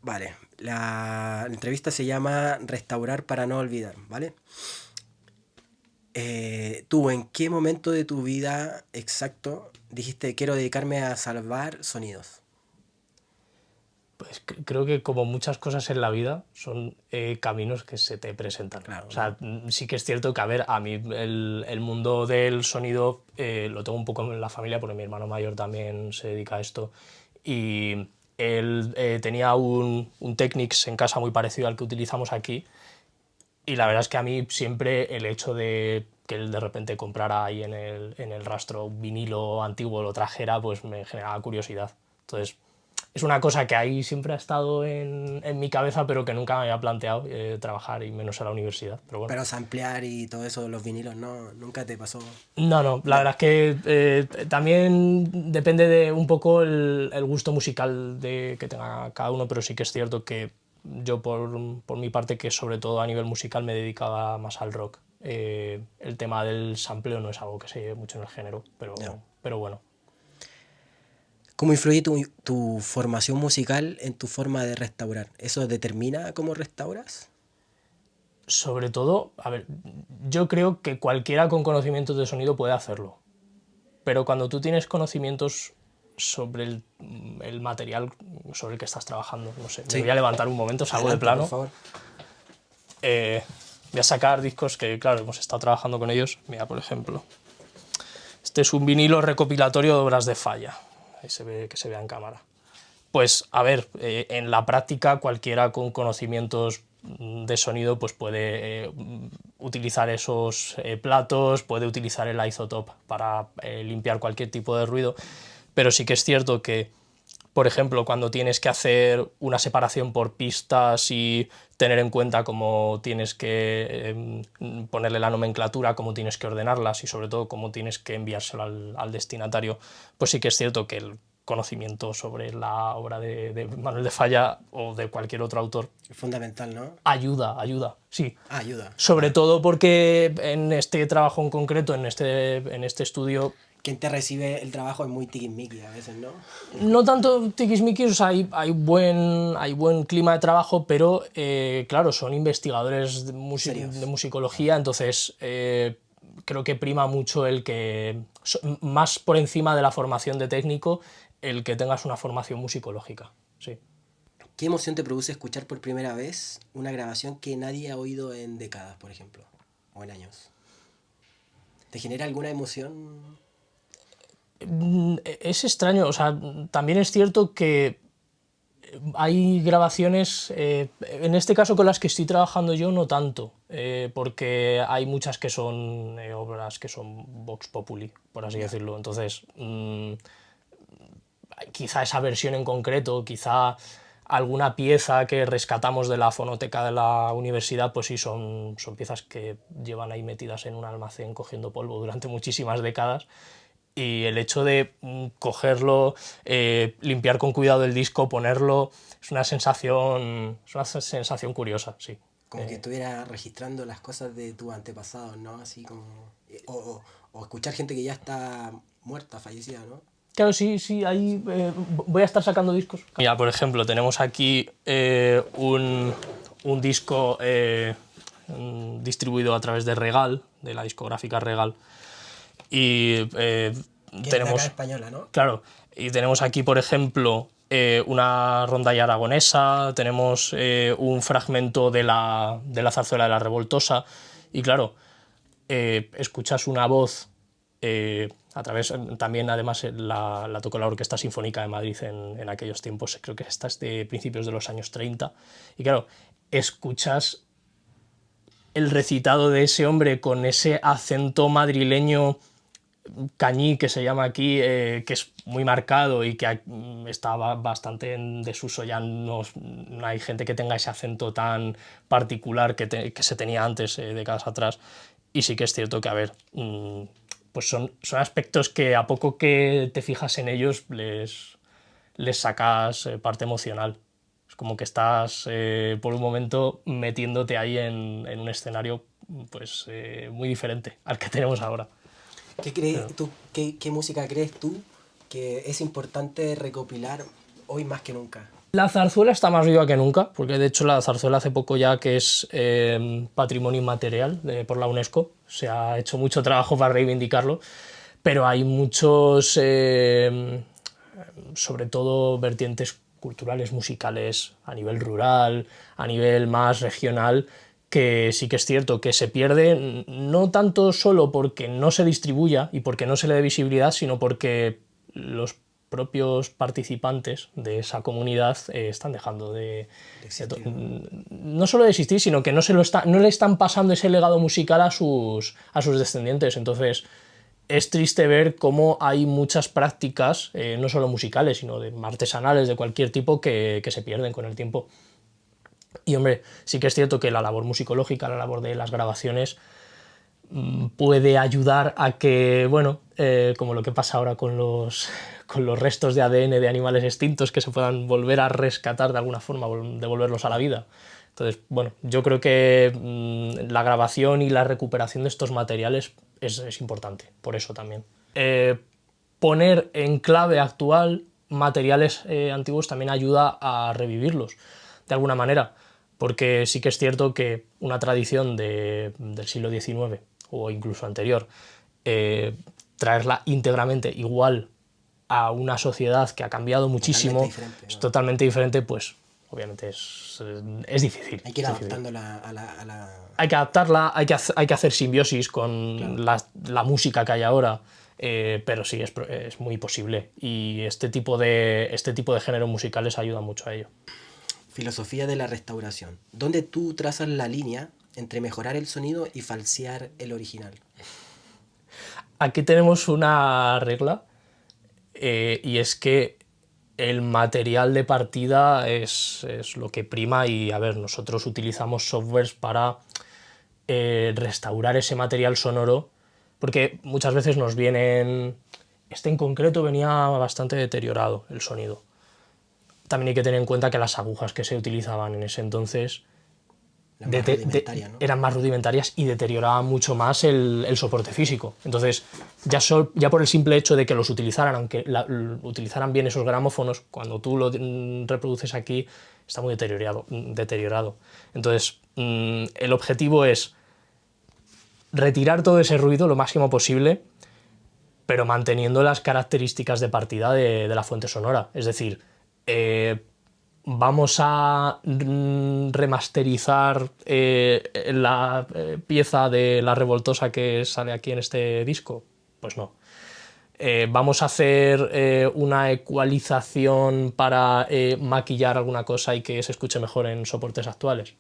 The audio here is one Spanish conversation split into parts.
Vale, la entrevista se llama Restaurar para no olvidar, ¿vale? ¿Tú en qué momento de tu vida exacto dijiste quiero dedicarme a salvar sonidos? Pues creo que como muchas cosas en la vida son caminos que se te presentan. Claro, O ¿no? sea, sí que es cierto que, a ver, a mí el mundo del sonido lo tengo un poco en la familia porque mi hermano mayor también se dedica a esto y él tenía un Technics en casa muy parecido al que utilizamos aquí y la verdad es que a mí siempre el hecho de que él de repente comprara ahí en el rastro un vinilo antiguo, lo trajera, pues me generaba curiosidad. Entonces, es una cosa que ahí siempre ha estado en mi cabeza, pero que nunca me había planteado trabajar y menos en la universidad. Pero bueno. Pero samplear y todo eso, los vinilos, no, nunca te pasó. No, no, la Ya. verdad es que también depende de un poco el gusto musical que tenga cada uno, pero sí que es cierto que yo por mi parte, que sobre todo a nivel musical me dedicaba más al rock. El tema del sampleo no es algo que se lleve mucho en el género, Ya. pero bueno. ¿Cómo influye tu formación musical en tu forma de restaurar? ¿Eso determina cómo restauras? Sobre todo, a ver, yo creo que cualquiera con conocimientos de sonido puede hacerlo, pero cuando tú tienes conocimientos sobre el material sobre el que estás trabajando, no sé, me voy Sí. a levantar un momento, salgo de Adelante, por plano, favor. voy a sacar discos que, claro, hemos estado trabajando con ellos. Mira, por ejemplo, este es un vinilo recopilatorio de obras de Falla, ahí se ve que se vea en cámara. Pues a ver, en la práctica cualquiera con conocimientos de sonido pues puede utilizar esos platos, puede utilizar el iZotope para limpiar cualquier tipo de ruido, pero sí que es cierto que, por ejemplo, cuando tienes que hacer una separación por pistas y tener en cuenta cómo tienes que ponerle la nomenclatura, cómo tienes que ordenarlas y sobre todo cómo tienes que enviárselo al destinatario, pues sí que es cierto que el conocimiento sobre la obra de Manuel de Falla o de cualquier otro autor Es fundamental, ¿no? ayuda, sí. Ah, ayuda. Sobre Vale. todo porque en este trabajo en concreto, en este estudio, Quien te recibe el trabajo es muy tiquismiqui a veces, ¿no? no tanto tiquismiquis, o sea, hay buen clima de trabajo, pero claro, son investigadores de Serios. musicología, entonces creo que prima mucho el que, más por encima de la formación de técnico, el que tengas una formación musicológica, sí. ¿Qué emoción te produce escuchar por primera vez una grabación que nadie ha oído en décadas, por ejemplo? O en años. ¿Te genera alguna emoción? Es extraño, o sea, también es cierto que hay grabaciones, en este caso con las que estoy trabajando yo no tanto, porque hay muchas que son obras que son Vox Populi, por así Ya. decirlo. Entonces, quizá esa versión en concreto, quizá alguna pieza que rescatamos de la fonoteca de la universidad, pues sí, son piezas que llevan ahí metidas en un almacén cogiendo polvo durante muchísimas décadas y el hecho de cogerlo, limpiar con cuidado el disco, ponerlo, es una sensación curiosa, sí. Como que estuviera registrando las cosas de tus antepasados, ¿no? Así como... o escuchar gente que ya está muerta, fallecida, ¿no? Claro, sí, sí, ahí voy a estar sacando discos. Mira, por ejemplo, tenemos aquí un disco distribuido a través de Regal, de la discográfica Regal, y Que es de acá tenemos, española, ¿no? claro, y tenemos aquí, por ejemplo, una rondalla aragonesa, tenemos un fragmento de la zarzuela de la Revoltosa, y claro, escuchas una voz a través, también además la tocó la Orquesta Sinfónica de Madrid en aquellos tiempos, creo que esta es de principios de los años 30, y claro, escuchas el recitado de ese hombre con ese acento madrileño cañí que se llama aquí, que es muy marcado y que estaba bastante en desuso, ya no hay gente que tenga ese acento tan particular que se tenía antes, décadas atrás, y sí que es cierto que, a ver, pues son aspectos que a poco que te fijas en ellos les sacas parte emocional. Es como que estás por un momento metiéndote ahí en un escenario pues muy diferente al que tenemos ahora. ¿Qué crees Pero tú, qué música crees tú que es importante recopilar hoy más que nunca? La zarzuela está más viva que nunca, porque de hecho la zarzuela hace poco ya que es patrimonio inmaterial por la UNESCO, se ha hecho mucho trabajo para reivindicarlo, pero hay muchos, sobre todo vertientes culturales, musicales, a nivel rural, a nivel más regional, que sí que es cierto que se pierde, no tanto solo porque no se distribuya y porque no se le dé visibilidad, sino porque los propios participantes de esa comunidad están dejando de existir, ¿no? no solo de existir, sino que no le están pasando ese legado musical a sus descendientes. Entonces, es triste ver cómo hay muchas prácticas, no solo musicales, sino artesanales de cualquier tipo, que se pierden con el tiempo. Y hombre, sí que es cierto que la labor musicológica, la labor de las grabaciones, puede ayudar a que, bueno, como lo que pasa ahora con los restos de ADN de animales extintos, que se puedan volver a rescatar de alguna forma, devolverlos a la vida. Entonces, bueno, yo creo que la grabación y la recuperación de estos materiales es importante, por eso también. Poner en clave actual materiales antiguos también ayuda a revivirlos, de alguna manera, porque sí que es cierto que una tradición del siglo XIX o incluso anterior, traerla íntegramente igual a una sociedad que ha cambiado Totalmente muchísimo, diferente, es ¿no? totalmente diferente, pues obviamente es difícil. Hay que ir Es difícil. adaptándola Hay que adaptarla, hay que hacer simbiosis con claro. la música que hay ahora, pero sí, es muy posible. Y este tipo de géneros musicales ayuda mucho a ello. Filosofía de la restauración. ¿Dónde tú trazas la línea entre mejorar el sonido y falsear el original? Aquí tenemos una regla, y es que el material de partida es lo que prima y, a ver, nosotros utilizamos softwares para restaurar ese material sonoro, porque muchas veces nos vienen... Este en concreto venía bastante deteriorado el sonido. También hay que tener en cuenta que las agujas que se utilizaban en ese entonces La más rudimentaria, ¿no? eran más rudimentarias y deterioraban mucho más el soporte físico. Entonces, ya por el simple hecho de que los utilizaran, aunque utilizaran bien esos gramófonos, cuando tú lo reproduces aquí, está muy deteriorado. Entonces, el objetivo es retirar todo ese ruido lo máximo posible, pero manteniendo las características de partida de la fuente sonora. Es decir, vamos a remasterizar la pieza de La Revoltosa que sale aquí en este disco. Pues no. Vamos a hacer una ecualización para maquillar alguna cosa y que se escuche mejor en soportes actuales.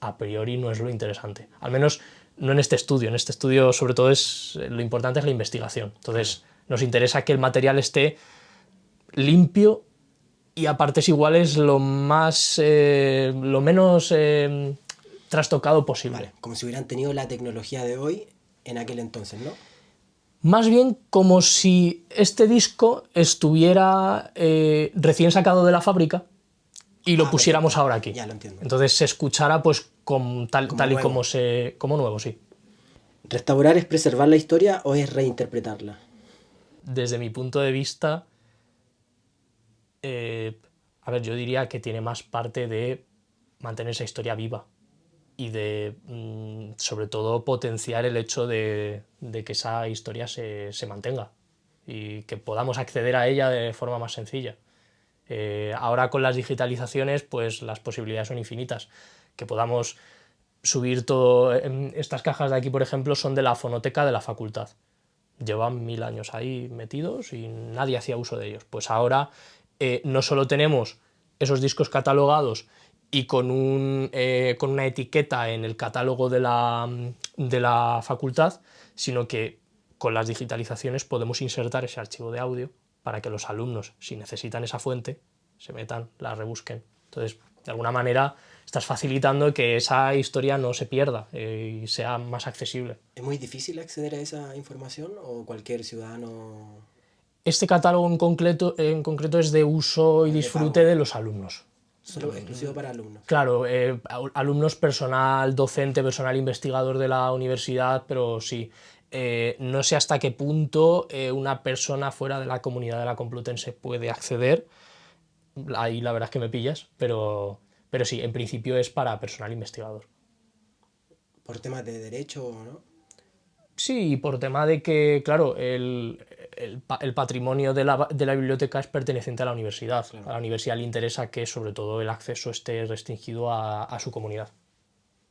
A priori no es lo interesante. Al menos no en este estudio. En este estudio, sobre todo, lo importante es la investigación. Entonces, nos interesa que el material esté limpio y a partes iguales lo menos trastocado posible. Vale, como si hubieran tenido la tecnología de hoy en aquel entonces, ¿no? Más bien como si este disco estuviera recién sacado de la fábrica y lo pusiéramos Perfecto. ahora aquí. Ya lo entiendo. Entonces se escuchara pues tal y nuevo. como nuevo, sí. ¿Restaurar es preservar la historia o es reinterpretarla? Desde mi punto de vista, a ver, yo diría que tiene más parte de mantener esa historia viva y de, sobre todo, potenciar el hecho de que esa historia se mantenga y que podamos acceder a ella de forma más sencilla. Ahora con las digitalizaciones, pues las posibilidades son infinitas. Que podamos subir todo... Estas cajas de aquí, por ejemplo, son de la fonoteca de la facultad. Llevan 1000 años ahí metidos y nadie hacía uso de ellos. Pues ahora no solo tenemos esos discos catalogados y con una etiqueta en el catálogo de la facultad, sino que con las digitalizaciones podemos insertar ese archivo de audio para que los alumnos, si necesitan esa fuente, se metan, la rebusquen. Entonces, de alguna manera, estás facilitando que esa historia no se pierda y sea más accesible. ¿Es muy difícil acceder a esa información o cualquier ciudadano? Este catálogo en concreto es de uso y Es de disfrute pago. de los alumnos. Solo exclusivo para alumnos. Claro, alumnos, personal docente, personal investigador de la universidad, pero sí, no sé hasta qué punto una persona fuera de la comunidad de la Complutense puede acceder. ahí la verdad es que me pillas, pero sí, en principio es para personal investigador. Por temas de derecho, ¿no? Sí, por tema de que, claro, el patrimonio de la biblioteca es perteneciente a la universidad. Claro. A la universidad le interesa que sobre todo el acceso esté restringido a su comunidad.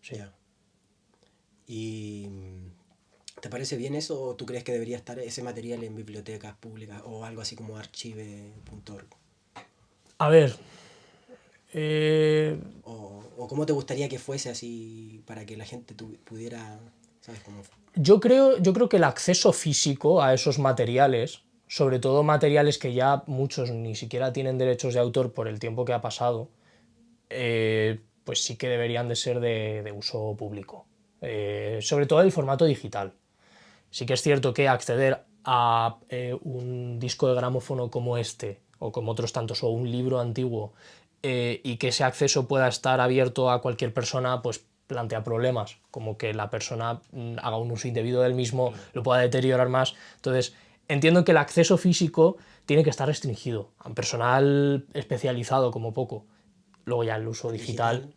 Sí. Ya. ¿Y te parece bien eso o tú crees que debería estar ese material en bibliotecas públicas o algo así como archive.org? A ver, eh, O cómo te gustaría que fuese así para que la gente pudiera, ¿sabes cómo? yo creo que el acceso físico a esos materiales, sobre todo materiales que ya muchos ni siquiera tienen derechos de autor por el tiempo que ha pasado, pues sí que deberían de ser de uso público. Sobre todo el formato digital. Sí que es cierto que acceder a un disco de gramófono como este, o como otros tantos, o un libro antiguo, y que ese acceso pueda estar abierto a cualquier persona, pues plantea problemas, como que la persona haga un uso indebido del mismo, lo pueda deteriorar más. Entonces, entiendo que el acceso físico tiene que estar restringido a un personal especializado como poco. Luego ya el uso digital,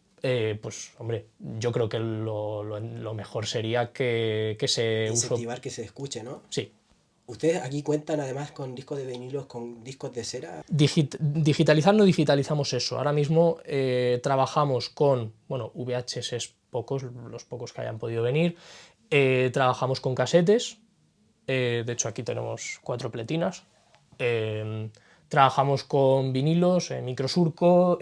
pues hombre, yo creo que lo mejor sería que se uso... Incentivar que se escuche, ¿no? Sí. Ustedes aquí cuentan además con discos de vinilos, con discos de cera. Digitalizar no digitalizamos eso. Ahora mismo trabajamos con, bueno, VHS es pocos, los pocos que hayan podido venir. Trabajamos con casetes. De hecho, aquí tenemos 4 pletinas. Trabajamos con vinilos, microsurco,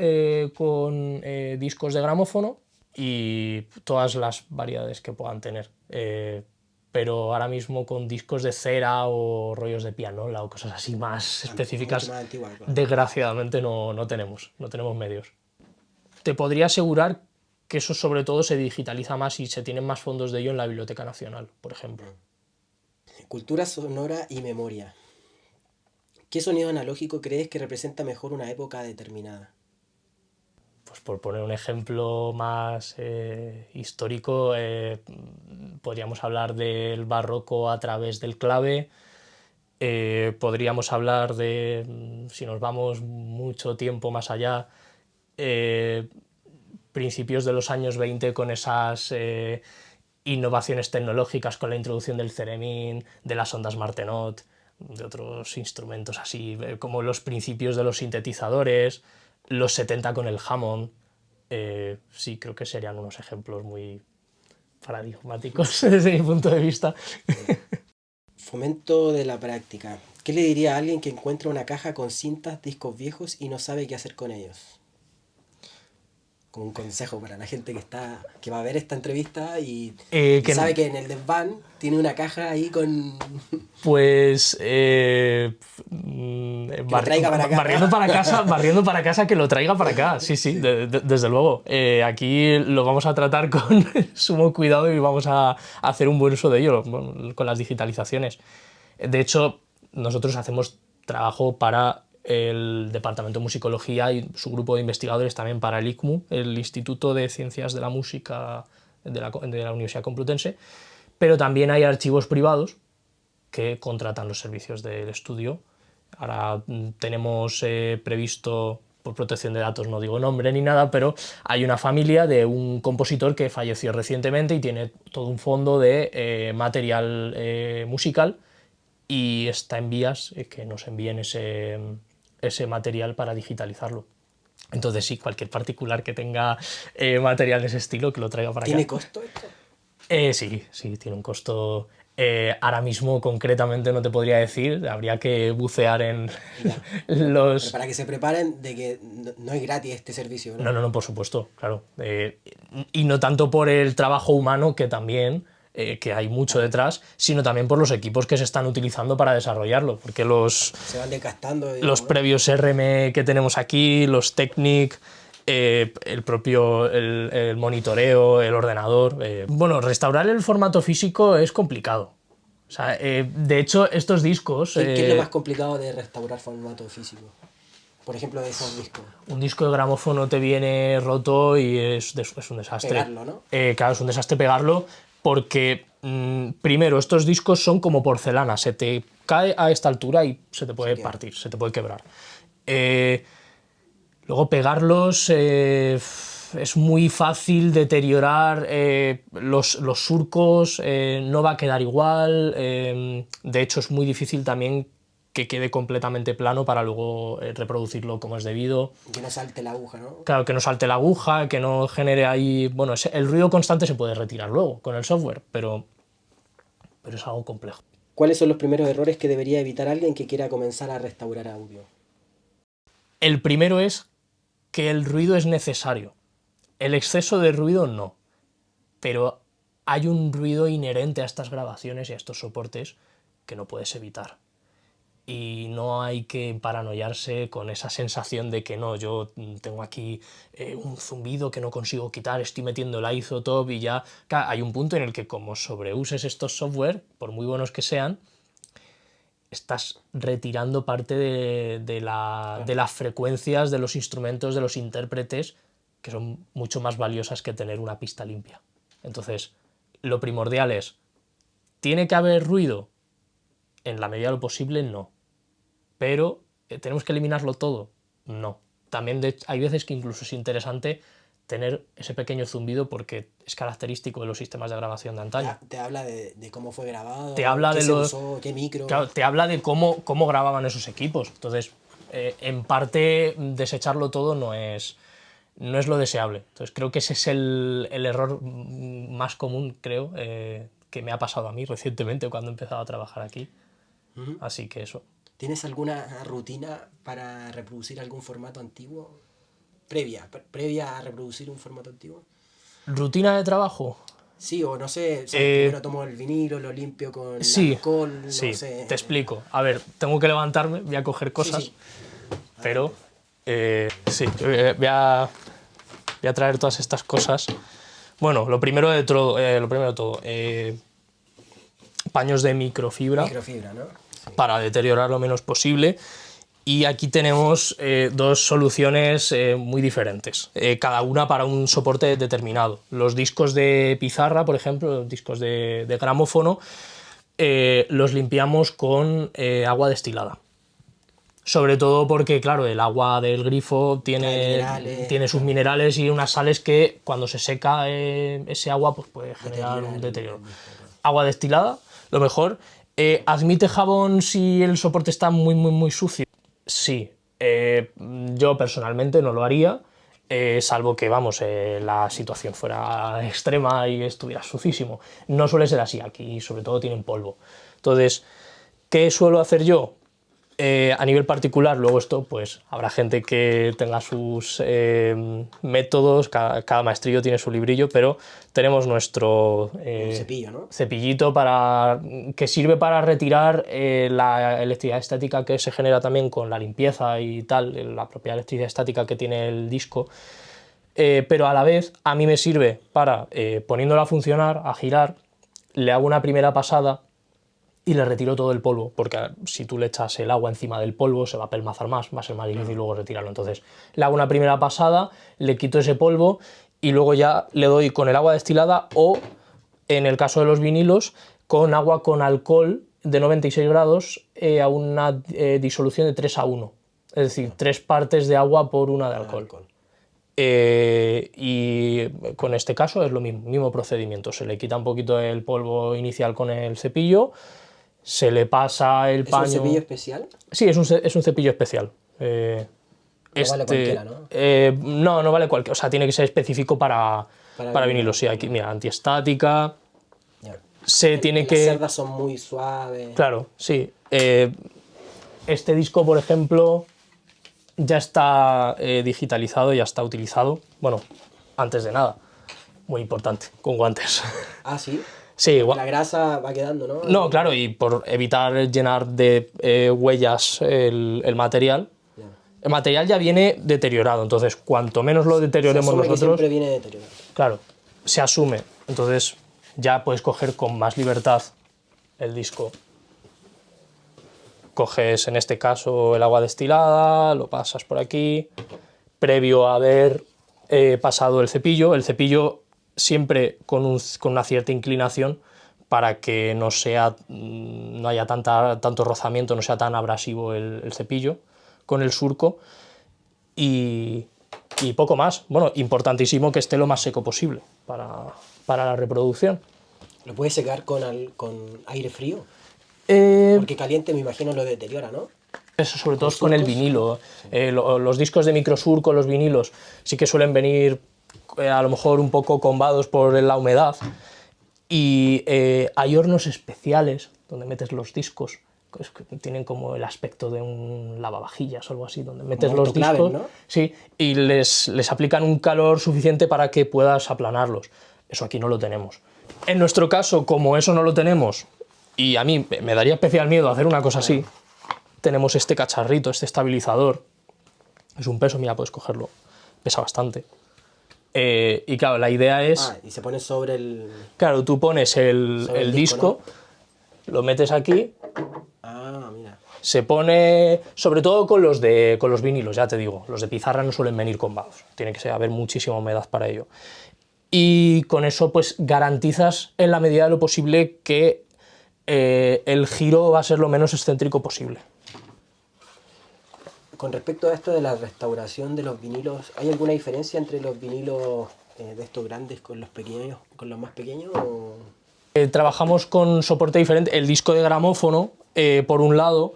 con discos de gramófono y todas las variedades que puedan tener. Pero ahora mismo con discos de cera o rollos de pianola o cosas así más Mucho específicas, más antigua, claro. desgraciadamente no tenemos medios. Te podría asegurar que eso sobre todo se digitaliza más y se tienen más fondos de ello en la Biblioteca Nacional, por ejemplo. Cultura sonora y memoria. ¿Qué sonido analógico crees que representa mejor una época determinada? Pues por poner un ejemplo más histórico, podríamos hablar del barroco a través del clave, podríamos hablar de, si nos vamos mucho tiempo más allá, principios de los años 20 con esas innovaciones tecnológicas, con la introducción del theremin, de las ondas Martenot, de otros instrumentos así, como los principios de los sintetizadores, los 70 con el Hammond. Sí, creo que serían unos ejemplos muy paradigmáticos desde mi punto de vista. Fomento de la práctica. ¿Qué le diría a alguien que encuentra una caja con cintas, discos viejos y no sabe qué hacer con ellos? Como un consejo para la gente que va a ver esta entrevista y sabe que en el desván tiene una caja ahí con... Pues barriendo para casa, que lo traiga para acá. Sí, desde luego. Aquí lo vamos a tratar con sumo cuidado y vamos a hacer un buen uso de ello con las digitalizaciones. De hecho, nosotros hacemos trabajo para el Departamento de Musicología y su grupo de investigadores también para el ICMU, el Instituto de Ciencias de la Música de la Universidad Complutense, pero también hay archivos privados que contratan los servicios del estudio. Ahora tenemos previsto, por protección de datos no digo nombre ni nada, pero hay una familia de un compositor que falleció recientemente y tiene todo un fondo de material musical y está en vías que nos envíen ese material para digitalizarlo. Entonces sí, cualquier particular que tenga material de ese estilo que lo traiga para acá. ¿Tiene costo esto? Sí, tiene un costo. Ahora mismo concretamente no te podría decir, habría que bucear en los... Pero para que se preparen de que no es gratis este servicio, ¿no? No, por supuesto, claro. Y no tanto por el trabajo humano, que también, que hay mucho detrás, sino también por los equipos que se están utilizando para desarrollarlo, porque se van desgastando. Los previos RM que tenemos aquí, los Technic, el propio el monitoreo, el ordenador. Bueno, restaurar el formato físico es complicado. O sea, de hecho, estos discos... ¿Qué es lo más complicado de restaurar formato físico? Por ejemplo, de esos discos. Un disco de gramófono te viene roto y es un desastre. Pegarlo, ¿no? Claro, es un desastre pegarlo porque, primero, estos discos son como porcelana. Se te cae a esta altura y se te puede partir, se te puede quebrar. Luego pegarlos es muy fácil deteriorar los surcos, no va a quedar igual, de hecho es muy difícil también que quede completamente plano para luego reproducirlo como es debido. Que no salte la aguja, ¿no? Claro, que no salte la aguja, que no genere ahí... Bueno, el ruido constante se puede retirar luego con el software, pero es algo complejo. ¿Cuáles son los primeros errores que debería evitar alguien que quiera comenzar a restaurar audio? El primero es que el ruido es necesario. El exceso de ruido no, pero hay un ruido inherente a estas grabaciones y a estos soportes que no puedes evitar. Y no hay que paranoiarse con esa sensación de que no, yo tengo aquí un zumbido que no consigo quitar, estoy metiendo el iZotope y ya... Claro, hay un punto en el que como sobreuses estos software, por muy buenos que sean, estás retirando parte de las frecuencias de los instrumentos, de los intérpretes, que son mucho más valiosas que tener una pista limpia. Entonces, lo primordial es, ¿tiene que haber ruido? En la medida de lo posible, no. Pero, ¿tenemos que eliminarlo todo? No. También hay veces que incluso es interesante tener ese pequeño zumbido porque es característico de los sistemas de grabación de antaño. Te habla de cómo fue grabado, te habla qué de se usó, qué micro... Claro, te habla de cómo grababan esos equipos. Entonces, en parte, desecharlo todo no es lo deseable. Entonces, creo que ese es el error más común, creo, que me ha pasado a mí recientemente cuando he empezado a trabajar aquí. Así que eso. ¿Tienes alguna rutina para reproducir algún formato antiguo? Previa a reproducir un formato antiguo. ¿Rutina de trabajo? Sí, o no sé, primero tomo el vinilo, lo limpio con alcohol, no sí, sé. te explico. A ver, tengo que levantarme, voy a coger cosas, Sí. pero sí, voy a traer todas estas cosas. Bueno, lo primero de todo, paños de microfibra. Microfibra, ¿no? Sí. Para deteriorar lo menos posible. Y aquí tenemos dos soluciones muy diferentes, cada una para un soporte determinado. Los discos de pizarra, por ejemplo, los discos de gramófono, los limpiamos con agua destilada. Sobre todo porque, claro, el agua del grifo tiene sus minerales y unas sales que cuando se seca ese agua pues puede generar un deterioro. Agua destilada, lo mejor. ¿Admite jabón si el soporte está muy, muy, muy sucio? Sí. Yo personalmente no lo haría, salvo que, vamos, la situación fuera extrema y estuviera sucísimo. No suele ser así, aquí sobre todo tienen polvo. Entonces, ¿qué suelo hacer yo? A nivel particular, luego esto, pues habrá gente que tenga sus métodos, cada maestrillo tiene su librillo, pero tenemos nuestro cepillo, ¿no? cepillito que sirve para retirar la electricidad estática que se genera también con la limpieza y tal, la propia electricidad estática que tiene el disco, pero a la vez a mí me sirve para, poniéndolo a funcionar, a girar, le hago una primera pasada y le retiro todo el polvo, porque si tú le echas el agua encima del polvo se va a pelmazar más, va a ser más difícil luego retirarlo. Entonces le hago una primera pasada, le quito ese polvo y luego ya le doy con el agua destilada o, en el caso de los vinilos, con agua con alcohol de 96 grados a una disolución de 3:1. Es decir, 3 partes de agua por una de alcohol. Y con este caso es lo mismo procedimiento. Se le quita un poquito el polvo inicial con el cepillo, se le pasa el paño... ¿Es un cepillo especial? Sí, es un cepillo especial. No vale cualquiera, ¿no? No vale cualquiera. O sea, tiene que ser específico para vinilo. Sí, aquí, mira, antiestática. Las cerdas son muy suaves. Claro, sí. Este disco, por ejemplo, ya está digitalizado, ya está utilizado. Bueno, antes de nada. Muy importante, con guantes. Ah, ¿sí? Sí, la grasa va quedando, ¿no? No, claro, y por evitar llenar de huellas el material. El material ya viene deteriorado, entonces cuanto menos lo deterioremos nosotros... Que siempre viene deteriorado. Claro, se asume. Entonces ya puedes coger con más libertad el disco. Coges, en este caso, el agua destilada, lo pasas por aquí, previo a haber pasado el cepillo siempre con una cierta inclinación para que no haya tanto rozamiento, no sea tan abrasivo el cepillo con el surco. y poco más. Bueno, importantísimo que esté lo más seco posible para la reproducción. ¿Lo puedes secar con aire frío? Eh, Porque caliente me imagino lo deteriora, ¿no? Eso sobre todo ¿Con es con el surcos? vinilo. Los discos de microsurco, los vinilos, sí que suelen venir a lo mejor un poco combados por la humedad. Y hay hornos especiales donde metes los discos, que tienen como el aspecto de un lavavajillas o algo así, donde metes Como los autoclaves, discos, ¿no? sí, y les aplican un calor suficiente para que puedas aplanarlos. Eso aquí no lo tenemos. En nuestro caso, como eso no lo tenemos, y a mí me daría especial miedo hacer una cosa así, tenemos este cacharrito, este estabilizador. Es un peso, mira, puedes cogerlo, pesa bastante. Y claro, la idea es... Ah, y se pone sobre el... Claro, tú pones el Sobre el disco, disco, lo metes aquí, Ah, mira. se pone, sobre todo con los vinilos, ya te digo, los de pizarra no suelen venir combados, tiene que haber muchísima humedad para ello. Y con eso pues garantizas en la medida de lo posible que el giro va a ser lo menos excéntrico posible. Con respecto a esto de la restauración de los vinilos, ¿hay alguna diferencia entre los vinilos de estos grandes con los pequeños, con los más pequeños? O... Trabajamos con soporte diferente. El disco de gramófono, por un lado,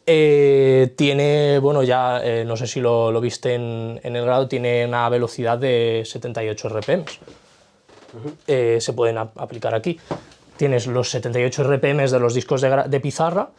tiene, bueno, ya no sé si lo viste en el grado, tiene una velocidad de 78 RPM. Se pueden aplicar aquí. Tienes los 78 RPM de los discos de pizarra,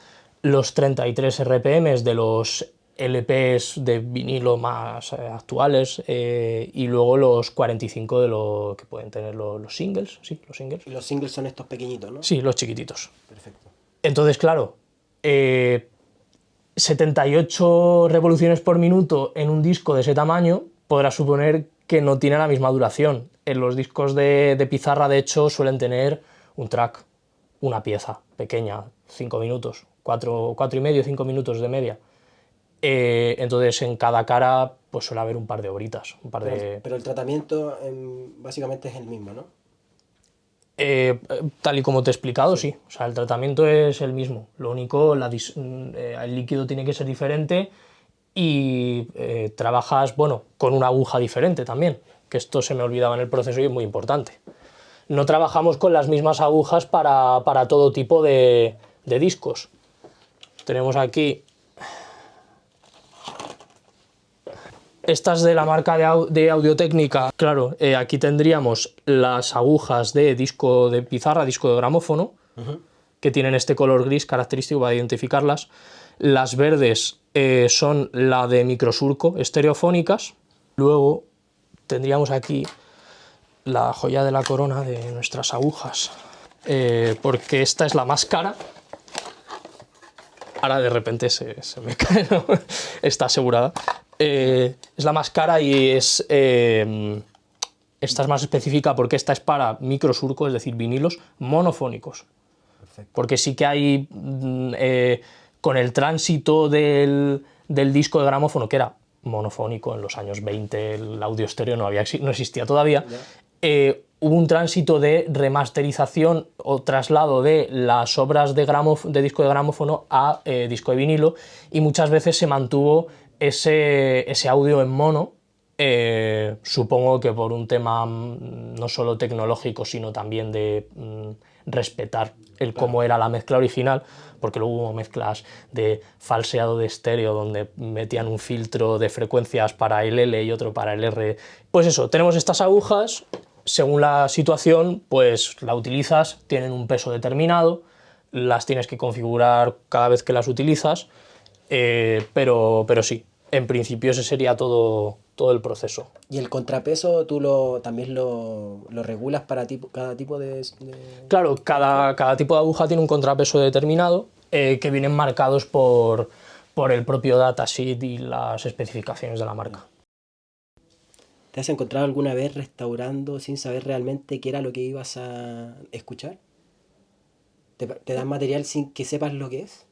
los 33 RPM de los LPs de vinilo más actuales y luego los 45 de lo que pueden tener los singles, sí, los singles. Y los singles son estos pequeñitos, ¿no? Sí, los chiquititos. Perfecto. Entonces, claro, 78 revoluciones por minuto en un disco de ese tamaño podrás suponer que no tiene la misma duración. En los discos de pizarra, de hecho, suelen tener un track, una pieza pequeña, 5 minutos, 4 y medio, 5 minutos de media. Entonces en cada cara pues suele haber un par de horitas. Pero el tratamiento básicamente es el mismo, ¿no? Tal y como te he explicado, sí. O sea, el tratamiento es el mismo. Lo único, el líquido tiene que ser diferente y trabajas, bueno, con una aguja diferente también, que esto se me olvidaba en el proceso y es muy importante. No trabajamos con las mismas agujas para todo tipo de discos. Tenemos aquí... Estas de la marca de Audio-Técnica, claro, aquí tendríamos las agujas de disco de pizarra, disco de gramófono, que tienen este color gris característico para identificarlas. Las verdes son la de microsurco, estereofónicas. Luego tendríamos aquí la joya de la corona de nuestras agujas, porque esta es la más cara. Ahora de repente se me cae, ¿no? Está asegurada. Es la más cara y esta es más específica porque esta es para microsurco, es decir, vinilos monofónicos. Perfecto. Porque sí que hay, con el tránsito del disco de gramófono, que era monofónico en los años 20, el audio estéreo no existía todavía, hubo un tránsito de remasterización o traslado de las obras de disco de gramófono a disco de vinilo y muchas veces se mantuvo ese audio en mono, supongo que por un tema no solo tecnológico, sino también de respetar cómo era la mezcla original, porque luego hubo mezclas de falseado de estéreo donde metían un filtro de frecuencias para el L y otro para el R. Pues eso, tenemos estas agujas, según la situación, pues la utilizas, tienen un peso determinado, las tienes que configurar cada vez que las utilizas. Pero sí, en principio ese sería todo el proceso. ¿Y el contrapeso tú también lo regulas para cada tipo de...? Claro, cada tipo de aguja tiene un contrapeso determinado que vienen marcados por el propio datasheet y las especificaciones de la marca. ¿Te has encontrado alguna vez restaurando sin saber realmente qué era lo que ibas a escuchar? ¿Te dan material sin que sepas lo que es?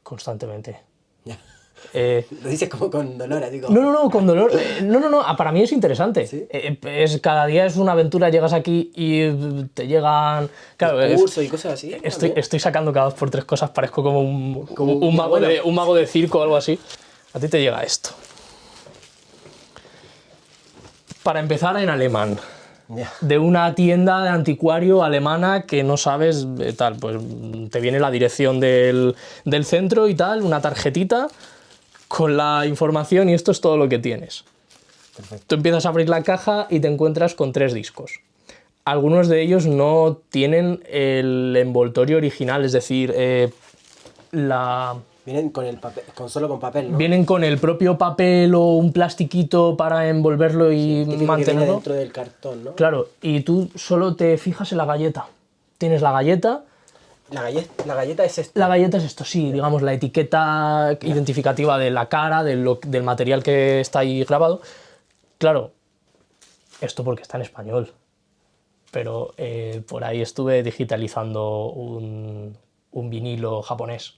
Constantemente. Ya. Lo dices como con dolor, así como... No, con dolor. No, para mí es interesante. ¿Sí? Cada día es una aventura, llegas aquí y te llegan... Claro, cursos y cosas así. Estoy sacando cada 2 por 3 cosas, parezco como un mago de circo o algo así. A ti te llega esto. para empezar, en alemán. Ya. De una tienda de anticuario alemana que no sabes, tal, pues te viene la dirección del centro y tal, una tarjetita con la información y esto es todo lo que tienes. Perfecto. Tú empiezas a abrir la caja y te encuentras con 3 discos. Algunos de ellos no tienen el envoltorio original, es decir, Vienen con el papel, solo con papel, ¿no? vienen con el propio papel o un plastiquito para envolverlo y Típico que viene mantenerlo. dentro del cartón, ¿no? Claro, y tú solo te fijas en la galleta. Tienes la galleta. La galleta es esta. La galleta es esto, sí, digamos, la etiqueta identificativa de la cara, del material que está ahí grabado. Claro, esto porque está en español. Pero por ahí estuve digitalizando un vinilo japonés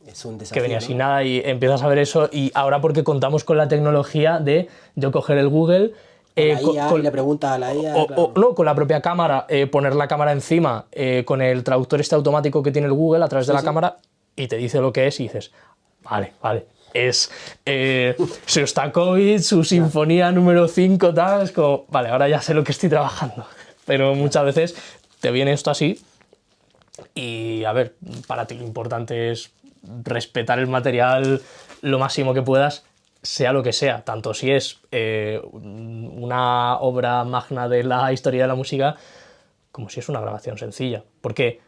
Es un que desafío, venía ¿no? sin nada y empiezas a ver eso y ahora porque contamos con la tecnología de yo coger el Google Con la IA y le preguntas a la IA, claro. no, con la propia cámara, poner la cámara encima con el traductor este automático que tiene el Google a través de la cámara y te dice lo que es y dices, vale, es Shostakovich, su sinfonía número 5, tal, es como, vale, ahora ya sé lo que estoy trabajando. Pero muchas veces te viene esto así y, a ver, para ti lo importante es respetar el material lo máximo que puedas, sea lo que sea, tanto si es una obra magna de la historia de la música como si es una grabación sencilla. Porque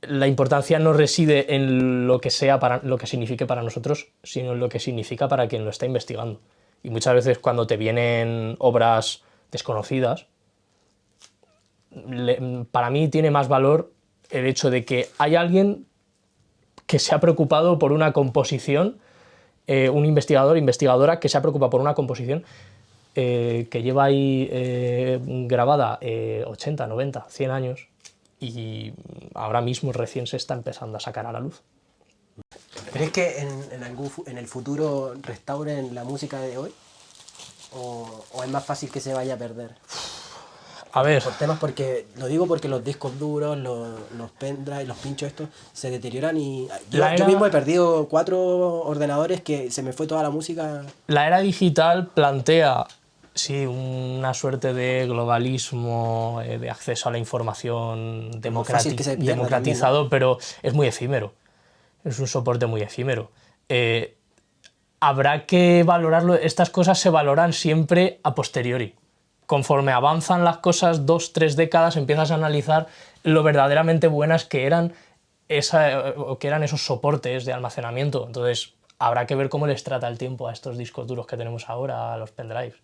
la importancia no reside en lo que sea para lo que signifique para nosotros, sino en lo que significa para quien lo está investigando. Y muchas veces cuando te vienen obras desconocidas, para mí tiene más valor el hecho de que hay alguien que se ha preocupado por una composición, un investigador, investigadora que se ha preocupado por una composición que lleva ahí grabada 80, 90, 100 años y ahora mismo recién se está empezando a sacar a la luz. ¿Crees que en el futuro restauren la música de hoy? ¿O es más fácil que se vaya a perder? A ver, Por temas porque, lo digo porque los discos duros, los pendrive, los pinchos estos, se deterioran y yo mismo he perdido 4 ordenadores que se me fue toda la música. la era digital plantea, sí, una suerte de globalismo, de acceso a la información fácil que se pierda democratizado, también, ¿no? pero es muy efímero. Es un soporte muy efímero. Habrá que valorarlo. Estas cosas se valoran siempre a posteriori. Conforme avanzan las cosas 2, 3 décadas, empiezas a analizar lo verdaderamente buenas que eran, esos soportes de almacenamiento. Entonces, habrá que ver cómo les trata el tiempo a estos discos duros que tenemos ahora, a los pendrives.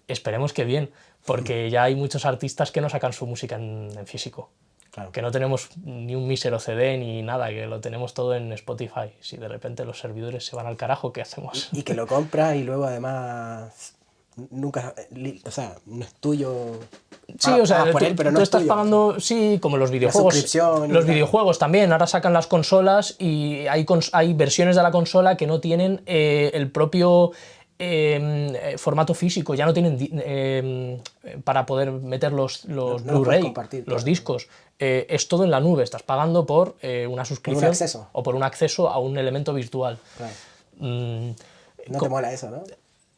Esperemos que bien, porque ya hay muchos artistas que no sacan su música en físico. Claro. Que no tenemos ni un mísero CD ni nada, que lo tenemos todo en Spotify. Si de repente los servidores se van al carajo, ¿qué hacemos? Y que lo compras y luego además nunca, o sea, no es tuyo. Sí, o sea, pagas por él, pero no tú es estás tuyo. pagando, sí, como los videojuegos. suscripción y Los tal. videojuegos también, ahora sacan las consolas y hay versiones de la consola que no tienen el propio formato físico, ya no tienen para poder meter los No los Blu-ray, puedes compartir, los claro. discos. Es todo en la nube, estás pagando por una suscripción acceso. o por un acceso a un elemento virtual. Claro. Mm, No te mola eso, ¿no?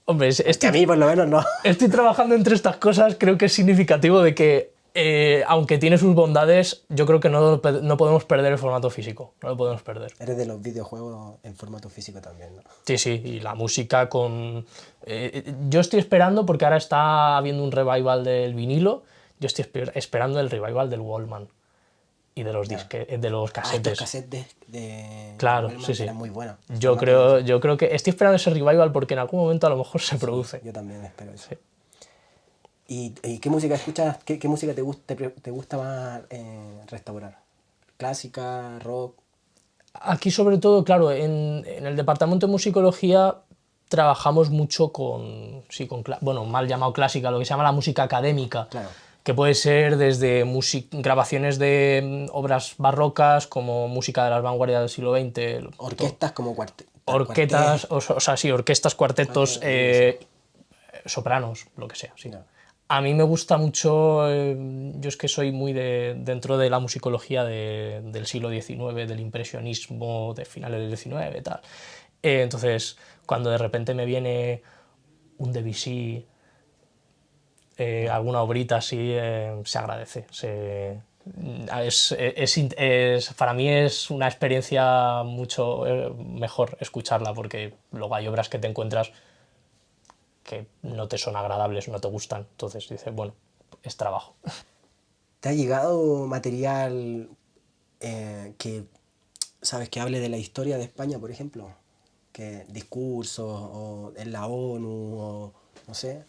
hombre, Que a mí por lo menos no. estoy trabajando entre estas cosas, creo que es significativo de que, aunque tiene sus bondades, yo creo que no podemos perder el formato físico, no lo podemos perder. Eres de los videojuegos en formato físico también, ¿no? Sí, sí, y la música con... yo estoy esperando, porque ahora está habiendo un revival del vinilo, yo estoy esperando el revival del Walkman y de los, de los casetes. Estos cassettes de Claro, Wellman sí, sí. eran muy buenos. Yo creo que estoy esperando ese revival porque en algún momento a lo mejor se produce. Yo también espero eso. Sí. ¿Y qué música escuchas? ¿Qué música te gusta más restaurar? ¿Clásica, rock? Aquí sobre todo, claro, en el departamento de musicología trabajamos mucho con, sí, bueno, mal llamado clásica, lo que se llama la música académica, Claro. que puede ser desde grabaciones de obras barrocas, como música de las vanguardias del siglo XX. Orquestas como orquestas, o sea, sí, orquestas, cuartetos, sopranos, lo que sea, sí. No. A mí me gusta mucho, yo es que soy muy dentro de la musicología del siglo XIX, del impresionismo de finales del XIX y tal. Entonces, cuando de repente me viene un Debussy, alguna obrita así, se agradece. Para mí es una experiencia mucho mejor escucharla, porque luego hay obras que te encuentras que no te son agradables, no te gustan, entonces dices, bueno, es trabajo. ¿Te ha llegado material que, sabes, que hable de la historia de España, por ejemplo? Que discursos, o en la ONU, o no sé.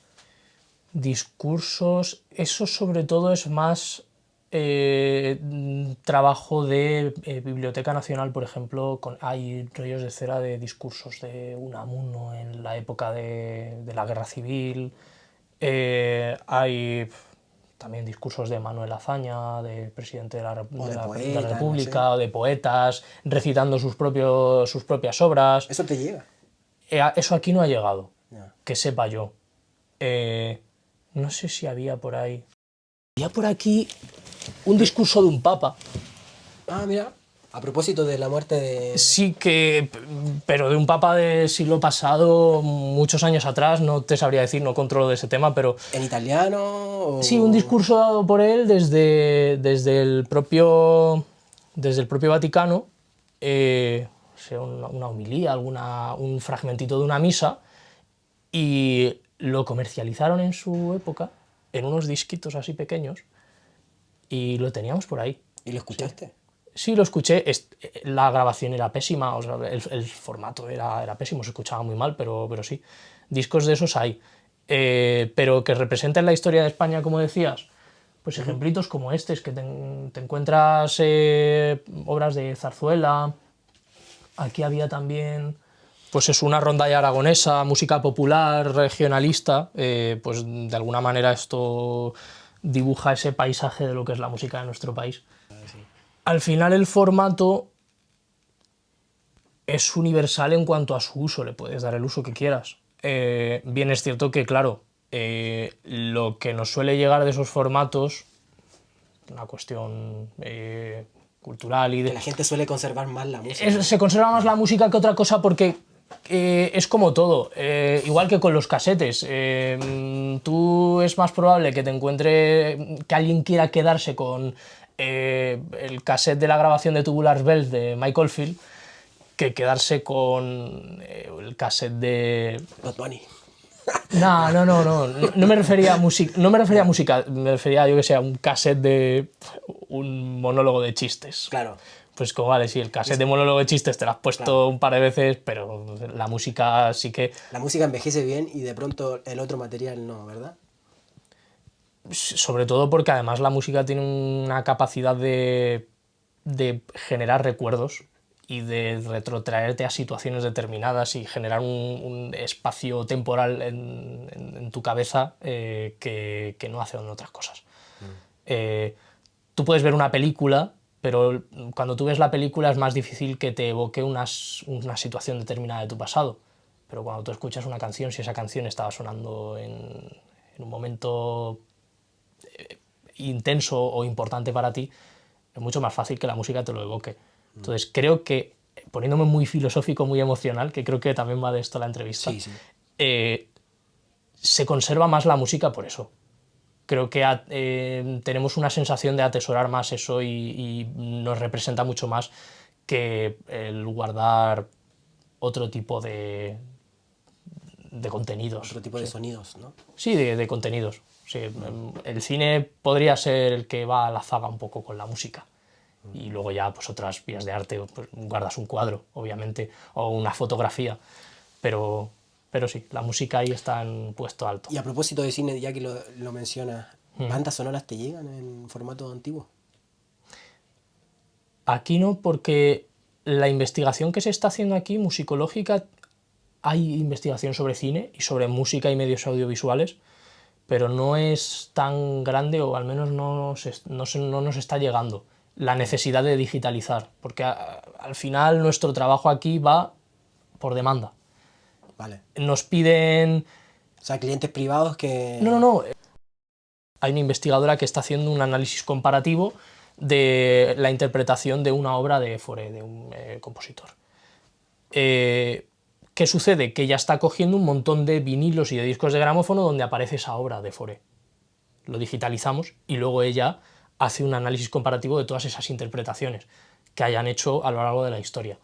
Discursos, eso sobre todo es más trabajo de Biblioteca Nacional, por ejemplo, hay rollos de cera de discursos de Unamuno en la época de la Guerra Civil, hay también discursos de Manuel Azaña, de presidente de O de de la poetas, no sé. República, o de poetas, recitando sus propias obras. Eso te llega. Eso aquí no ha llegado, Ya. que sepa yo. Eh, no sé si había por ahí. Había por aquí un discurso de un papa. Ah, mira. A propósito de la muerte de... Sí que, pero de un papa del siglo pasado, muchos años atrás, no te sabría decir, no controlo de ese tema, pero ¿En italiano sí, un o...? discurso dado por él desde el propio Vaticano, sea una homilía, un fragmentito de una misa, y lo comercializaron en su época en unos disquitos así pequeños y lo teníamos por ahí. ¿Y lo escuchaste? Sí, lo escuché, la grabación era pésima, o sea, el formato era pésimo, se escuchaba muy mal, pero sí, discos de esos hay. Pero que representen la historia de España, como decías, pues ejemplitos como este, es que te encuentras obras de Zarzuela, aquí había también, pues es una rondalla aragonesa, música popular, regionalista, pues de alguna manera esto dibuja ese paisaje de lo que es la música de nuestro país. Al final el formato es universal en cuanto a su uso, le puedes dar el uso que quieras. Bien es cierto que, claro, lo que nos suele llegar de esos formatos, una cuestión cultural y Que de... la gente suele conservar más la música. Se conserva más la música que otra cosa porque es como todo, igual que con los casetes. Tú es más probable que te encuentre que alguien quiera quedarse con el cassette de la grabación de Tubular Bells de Michael Field que quedarse con el cassette de... Bad Bunny. No me refería a música, no me refería a música, me refería, yo que sé, a un cassette de un monólogo de chistes. Claro. Pues como vale, sí, el cassette de monólogo de chistes te lo has puesto Claro. un par de veces, pero la música sí que... La música envejece bien y de pronto el otro material no, ¿verdad? Sobre todo porque además la música tiene una capacidad de generar recuerdos y de retrotraerte a situaciones determinadas y generar un espacio temporal en tu cabeza que no hacen otras cosas. Tú puedes ver una película, pero cuando tú ves la película es más difícil que te evoque una situación determinada de tu pasado. Pero cuando tú escuchas una canción, si esa canción estaba sonando en un momento intenso o importante para ti, es mucho más fácil que la música te lo evoque. Entonces creo que, poniéndome muy filosófico, muy emocional, que creo que también va de esto la entrevista, Sí, sí. Se conserva más la música por eso. Creo que tenemos una sensación de atesorar más eso y nos representa mucho más que el guardar otro tipo de contenidos. Otro tipo de sonidos, ¿no? Sí, de contenidos. Sí, el cine podría ser el que va a la zaga un poco con la música. Y luego ya pues otras vías de arte, pues, guardas un cuadro, obviamente, o una fotografía. Pero sí, la música ahí está en puesto alto. Y a propósito de cine, ya que lo mencionas, ¿bandas sonoras te llegan en formato antiguo? Aquí no, porque la investigación que se está haciendo aquí, musicológica, hay investigación sobre cine y sobre música y medios audiovisuales, pero no es tan grande, o al menos no nos está llegando la necesidad de digitalizar, porque al final nuestro trabajo aquí va por demanda. Vale. Nos piden... O sea, clientes privados que... No. Hay una investigadora que está haciendo un análisis comparativo de la interpretación de una obra de Fauré, de un compositor. ¿Qué sucede? Que ella está cogiendo un montón de vinilos y de discos de gramófono donde aparece esa obra de Fauré. Lo digitalizamos y luego ella hace un análisis comparativo de todas esas interpretaciones que hayan hecho a lo largo de la historia.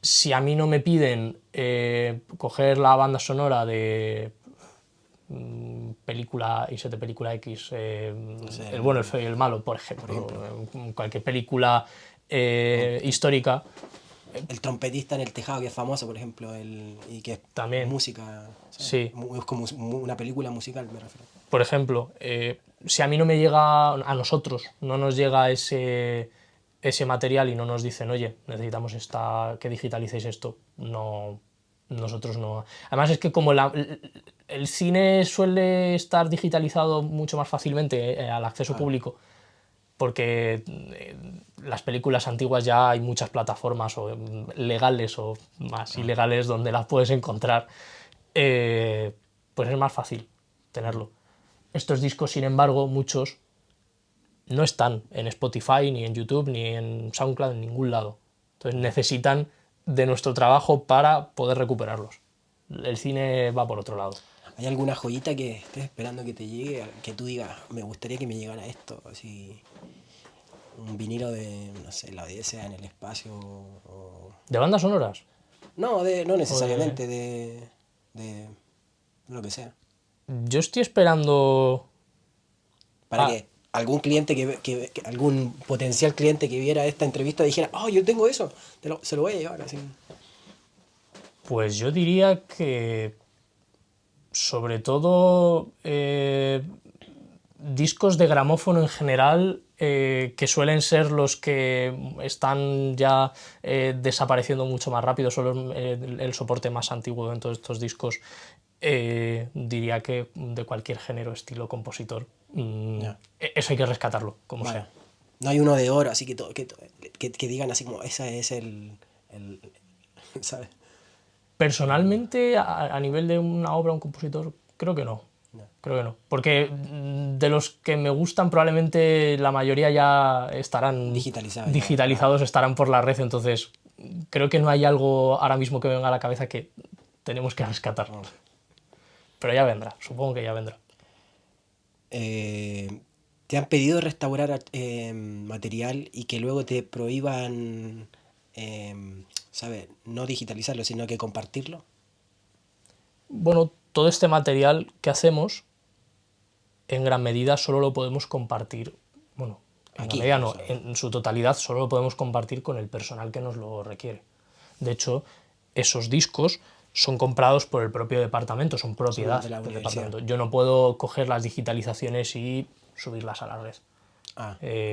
Si a mí no me piden coger la banda sonora de película y de película X, No sé, el bueno, el feo y el malo, por ejemplo. Cualquier película histórica, el trompetista en el tejado, que es famoso, por ejemplo, y que es también, música, ¿sabes? sí. Es como una película musical, me refiero. Por ejemplo, si a mí no me llega, a nosotros no nos llega ese material y no nos dicen, oye, necesitamos que digitalicéis esto, no, nosotros no. Además es que como el cine suele estar digitalizado mucho más fácilmente al acceso público, porque las películas antiguas ya hay muchas plataformas legales o más ilegales donde las puedes encontrar, pues es más fácil tenerlo. Estos discos, sin embargo, muchos no están en Spotify, ni en YouTube, ni en SoundCloud, en ningún lado. Entonces necesitan de nuestro trabajo para poder recuperarlos. El cine va por otro lado. ¿Hay alguna joyita que estés esperando que te llegue, que tú digas, me gustaría que me llegara esto? Así, un vinilo de, no sé, la Odisea en el espacio. ¿De bandas sonoras? No, no O de... necesariamente de lo que sea. Yo estoy esperando... Para que algún cliente algún potencial cliente que viera esta entrevista dijera, oh, yo tengo eso, se lo voy a llevar así. Pues yo diría que sobre todo discos de gramófono en general, que suelen ser los que están ya desapareciendo mucho más rápido, son el soporte más antiguo de todos estos discos. Diría que de cualquier género, estilo, compositor, Ya. eso hay que rescatarlo, como Vale. sea. No hay uno de oro, así que digan así como, ese es el ¿sabes? Personalmente, a nivel de una obra, un compositor, creo que no. No. Creo que no. Porque de los que me gustan, probablemente la mayoría ya estarán Digitalizado ya, digitalizados, estarán por la red. Entonces, creo que no hay algo ahora mismo que venga a la cabeza que tenemos que rescatar. Pero ya vendrá, supongo que ya vendrá. ¿Te han pedido restaurar material y que luego te prohíban, ¿sabes? No digitalizarlo, sino que compartirlo? Bueno, todo este material que hacemos, en gran medida solo lo podemos compartir, bueno, en gran Aquí, medida o no, sea, en su totalidad solo lo podemos compartir con el personal que nos lo requiere. De hecho, esos discos son comprados por el propio departamento, son son los propiedad de la del universidad. departamento. Yo no puedo coger las digitalizaciones y subirlas a la red.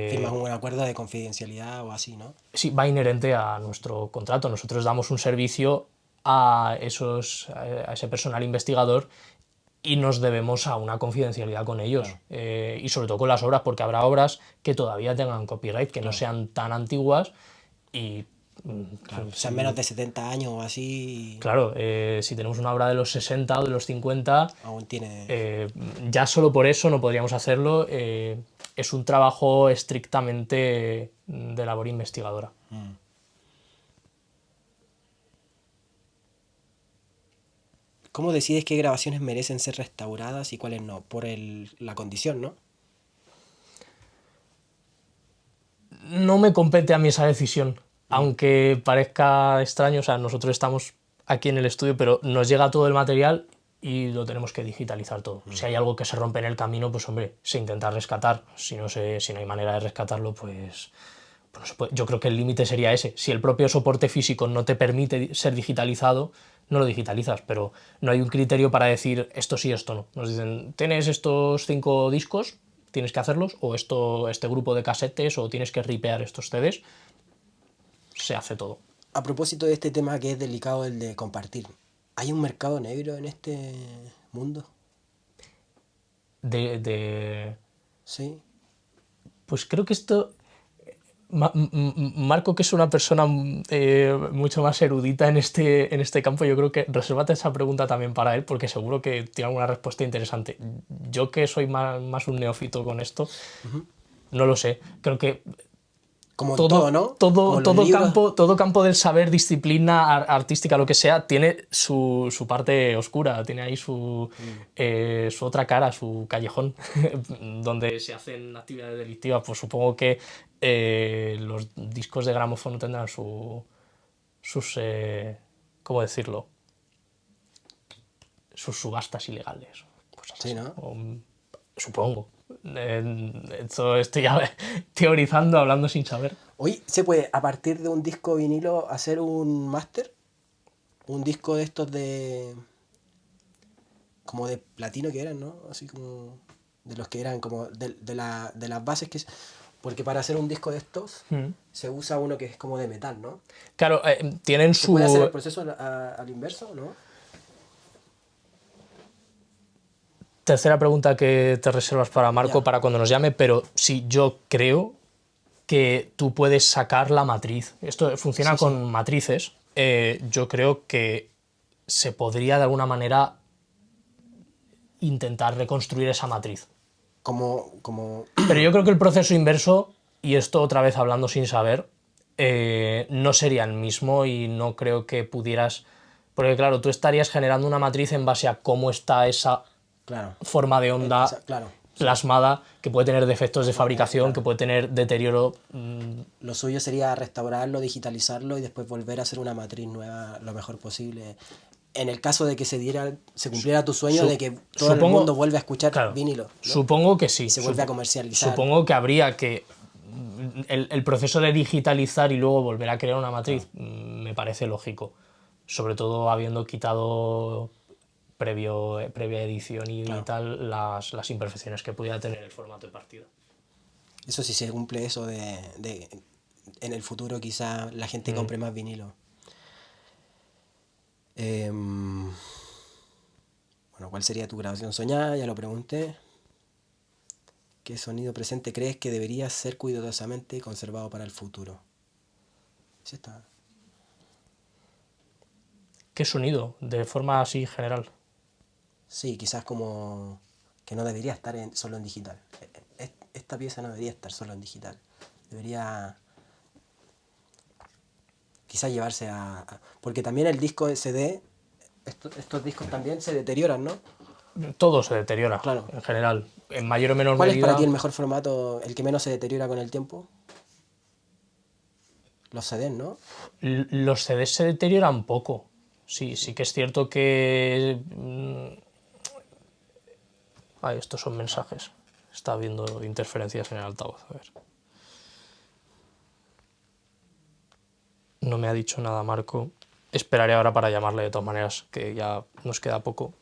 Firmas un acuerdo de confidencialidad o así, ¿no? Sí, va inherente a nuestro contrato. Nosotros damos un servicio a ese personal investigador y nos debemos a una confidencialidad con ellos. Claro. Y sobre todo con las obras, porque habrá obras que todavía tengan copyright, que no sean tan antiguas y... Claro. O sea, menos de 70 años o así, Claro, si tenemos una obra de los 60 o de los 50, aún tiene... ya solo por eso no podríamos hacerlo. Es un trabajo estrictamente de labor investigadora. ¿Cómo decides qué grabaciones merecen ser restauradas y cuáles no? Por la condición, ¿no? No me compete a mí esa decisión, aunque parezca extraño. O sea, nosotros estamos aquí en el estudio, pero nos llega todo el material y lo tenemos que digitalizar todo. Si hay algo que se rompe en el camino, pues hombre, se intenta rescatar. Si no hay manera de rescatarlo, pues no se puede. Yo creo que el límite sería ese. Si el propio soporte físico no te permite ser digitalizado, no lo digitalizas, pero no hay un criterio para decir esto sí, esto no. Nos dicen, tienes estos 5 discos, tienes que hacerlos, o este grupo de casetes, o tienes que ripear estos CDs, se hace todo. A propósito de este tema que es delicado, el de compartir, ¿hay un mercado negro en este mundo? Sí. Pues creo que esto... Marco, que es una persona mucho más erudita en este campo, yo creo que resérvate esa pregunta también para él, porque seguro que tiene alguna respuesta interesante. Yo, que soy más un neófito con esto, no lo sé. Creo que Como en todo, ¿no? Como los libros. todo campo del saber, disciplina artística, lo que sea, tiene su parte oscura, tiene ahí su otra cara, su callejón, donde se hacen actividades delictivas. Pues supongo que los discos de gramófono tendrán sus, ¿cómo decirlo? Sus subastas ilegales. Cosas Sí, así. ¿no? Supongo. Esto estoy ya teorizando, hablando sin saber. Hoy se puede, a partir de un disco vinilo, hacer un máster. Un disco de estos de... Como de platino que eran, ¿no? Así como... De los que eran como... De las bases que... Porque para hacer un disco de estos se usa uno que es como de metal, ¿no? Claro, tienen ¿Se puede hacer el su... proceso al inverso, no? Tercera pregunta que te reservas para Marco, Ya. para cuando nos llame, pero sí, yo creo que tú puedes sacar la matriz. Esto funciona Sí, con matrices. Yo creo que se podría de alguna manera intentar reconstruir esa matriz. Como... Pero yo creo que el proceso inverso, y esto otra vez hablando sin saber, no sería el mismo y no creo que pudieras... Porque claro, tú estarías generando una matriz en base a cómo está esa Claro. forma de onda Claro. Sí. plasmada, que puede tener defectos de fabricación, claro. que puede tener deterioro. Lo suyo sería restaurarlo, digitalizarlo y después volver a hacer una matriz nueva lo mejor posible. En el caso de que se cumpliera tu sueño de que todo el Supongo, mundo vuelve a escuchar claro, vinilo, ¿no? supongo que sí. Y se vuelve a comercializar. Supongo que habría que el proceso de digitalizar y luego volver a crear una matriz me parece lógico, sobre todo habiendo quitado previa edición y tal las imperfecciones que pudiera tener el formato de partida. Eso sí se cumple eso de en el futuro quizá la gente compre más vinilo. Bueno, ¿cuál sería tu grabación soñada? Ya lo pregunté. ¿Qué sonido presente crees que debería ser cuidadosamente conservado para el futuro? Sí está. ¿Qué sonido? De forma así general. Sí, quizás como que no debería estar solo en digital. Esta pieza no debería estar solo en digital. Debería quizás llevarse porque también el disco de CD, estos discos también se deterioran, ¿no? Todo se deteriora, Claro. en general. En mayor o menor ¿Cuál es para medida. ti el mejor formato, el que menos se deteriora con el tiempo? Los CDs, ¿no? Los CDs se deterioran poco. Sí, sí que es cierto que... Ay, estos son mensajes. Está habiendo interferencias en el altavoz. A ver. No me ha dicho nada Marco. Esperaré ahora para llamarle de todas maneras, que ya nos queda poco.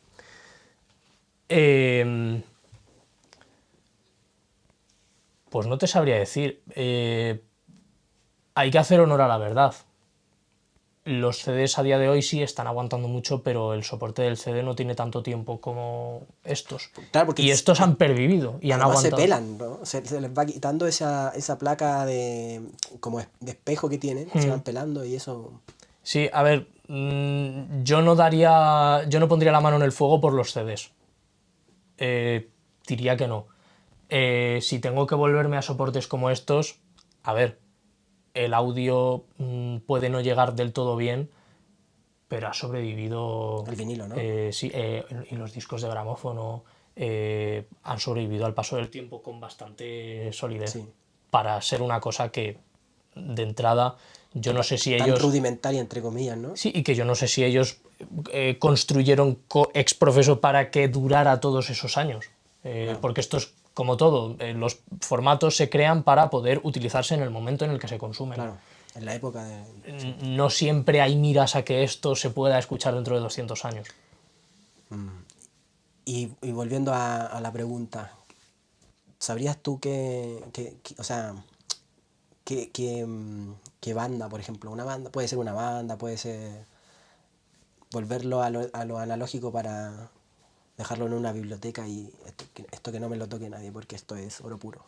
Pues no te sabría decir. Hay que hacer honor a la verdad. Los CDs a día de hoy sí están aguantando mucho, pero el soporte del CD no tiene tanto tiempo como estos. Claro, porque Y estos han pervivido y han además se aguantado. pelan, ¿no? Se les va quitando esa placa como de espejo que tienen, se van pelando y eso... Sí, a ver, yo no pondría la mano en el fuego por los CDs. Diría que no. Si tengo que volverme a soportes como estos, a ver, el audio puede no llegar del todo bien, pero ha sobrevivido. El vinilo, ¿no? Sí, y los discos de gramófono han sobrevivido al paso del tiempo con bastante solidez. Sí. Para ser una cosa que, de entrada, yo no sé si Tan ellos. rudimentaria, entre comillas, ¿no? Sí, y que yo no sé si ellos construyeron ex profeso para que durara todos esos años. Porque esto es como todo, los formatos se crean para poder utilizarse en el momento en el que se consumen. Claro, en la época de... Sí. No siempre hay miras a que esto se pueda escuchar dentro de 200 años. Y volviendo a la pregunta, ¿sabrías tú o sea, qué banda, por ejemplo? Una banda, puede ser una banda, puede ser volverlo a lo analógico para dejarlo en una biblioteca y esto que no me lo toque nadie porque esto es oro puro.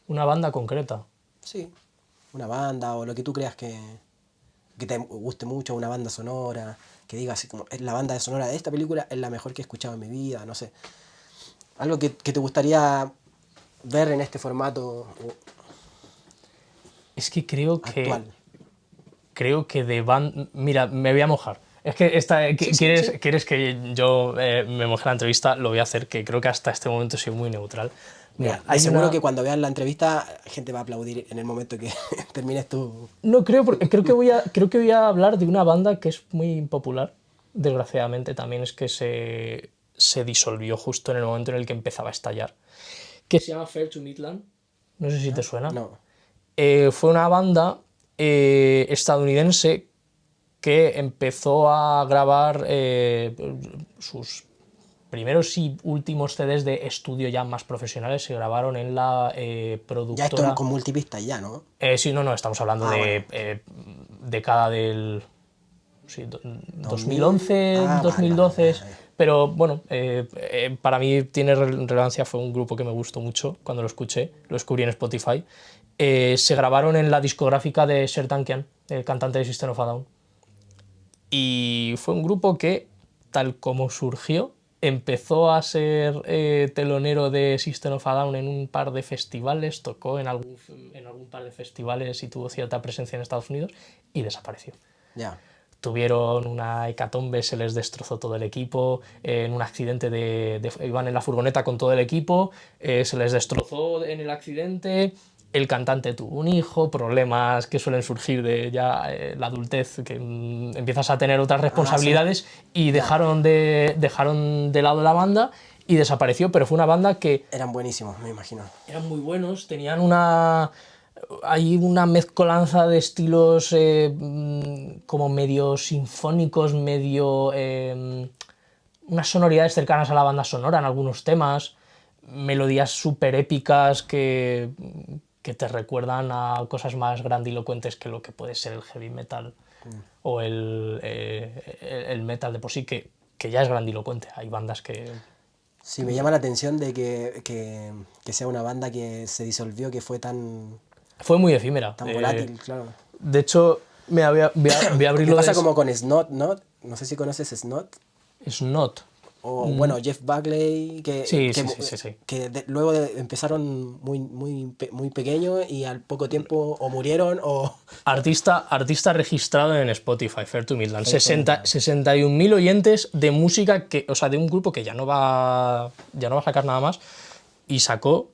Una banda concreta. Sí, una banda o lo que tú creas que te guste mucho, una banda sonora, que diga así como, es la banda sonora de esta película es la mejor que he escuchado en mi vida, no sé. Algo que te gustaría ver en este formato. Es que creo que... actual. Creo que de band... Mira, me voy a mojar. Es que ¿quieres que yo me moje la entrevista? Lo voy a hacer, que creo que hasta este momento he sido muy neutral. Mira, Hay seguro que cuando veas la entrevista, gente va a aplaudir en el momento que termines tu... No creo, porque creo que voy a hablar de una banda que es muy popular, desgraciadamente también, es que se disolvió justo en el momento en el que empezaba a estallar, que se llama Fair to Midland. No sé si te suena. No. Fue una banda estadounidense que empezó a grabar sus primeros y últimos CDs de estudio ya más profesionales, se grabaron en la productora... Ya esto con multipistas ya, ¿no? Sí, no, estamos hablando de década del... Sí, 2011, 2012... Vale. Pero bueno, para mí tiene relevancia, fue un grupo que me gustó mucho cuando lo escuché, lo descubrí en Spotify. Se grabaron en la discográfica de Sertankian, el cantante de System of a Down. Y fue un grupo que, tal como surgió, empezó a ser telonero de System of a Down en un par de festivales, tocó en algún par de festivales y tuvo cierta presencia en Estados Unidos y desapareció. Ya. Tuvieron una hecatombe, se les destrozó todo el equipo, en un accidente iban en la furgoneta con todo el equipo, se les destrozó en el accidente, el cantante tuvo un hijo, problemas que suelen surgir de ya la adultez, que empiezas a tener otras responsabilidades, sí. Y dejaron de lado la banda y desapareció, pero fue una banda que... Eran buenísimos, me imagino. Eran muy buenos, tenían hay una mezcolanza de estilos como medio sinfónicos, medio... unas sonoridades cercanas a la banda sonora en algunos temas, melodías súper épicas que te recuerdan a cosas más grandilocuentes que lo que puede ser el heavy metal o el metal de por sí, que ya es grandilocuente. Hay bandas que... Sí, me llama la atención de que sea una banda que se disolvió, que fue tan... Fue muy efímera. Tan volátil, claro. De hecho, voy a abrirlo. ¿Qué pasa como con Snot, no? No sé si conoces Snot. Snot. O bueno, Jeff Buckley, sí. que luego empezaron muy pequeños y al poco tiempo o murieron o... Artista registrado en Spotify, Fair to Midland. 61.000 oyentes de música, o sea, de un grupo que ya no va a sacar nada más, y sacó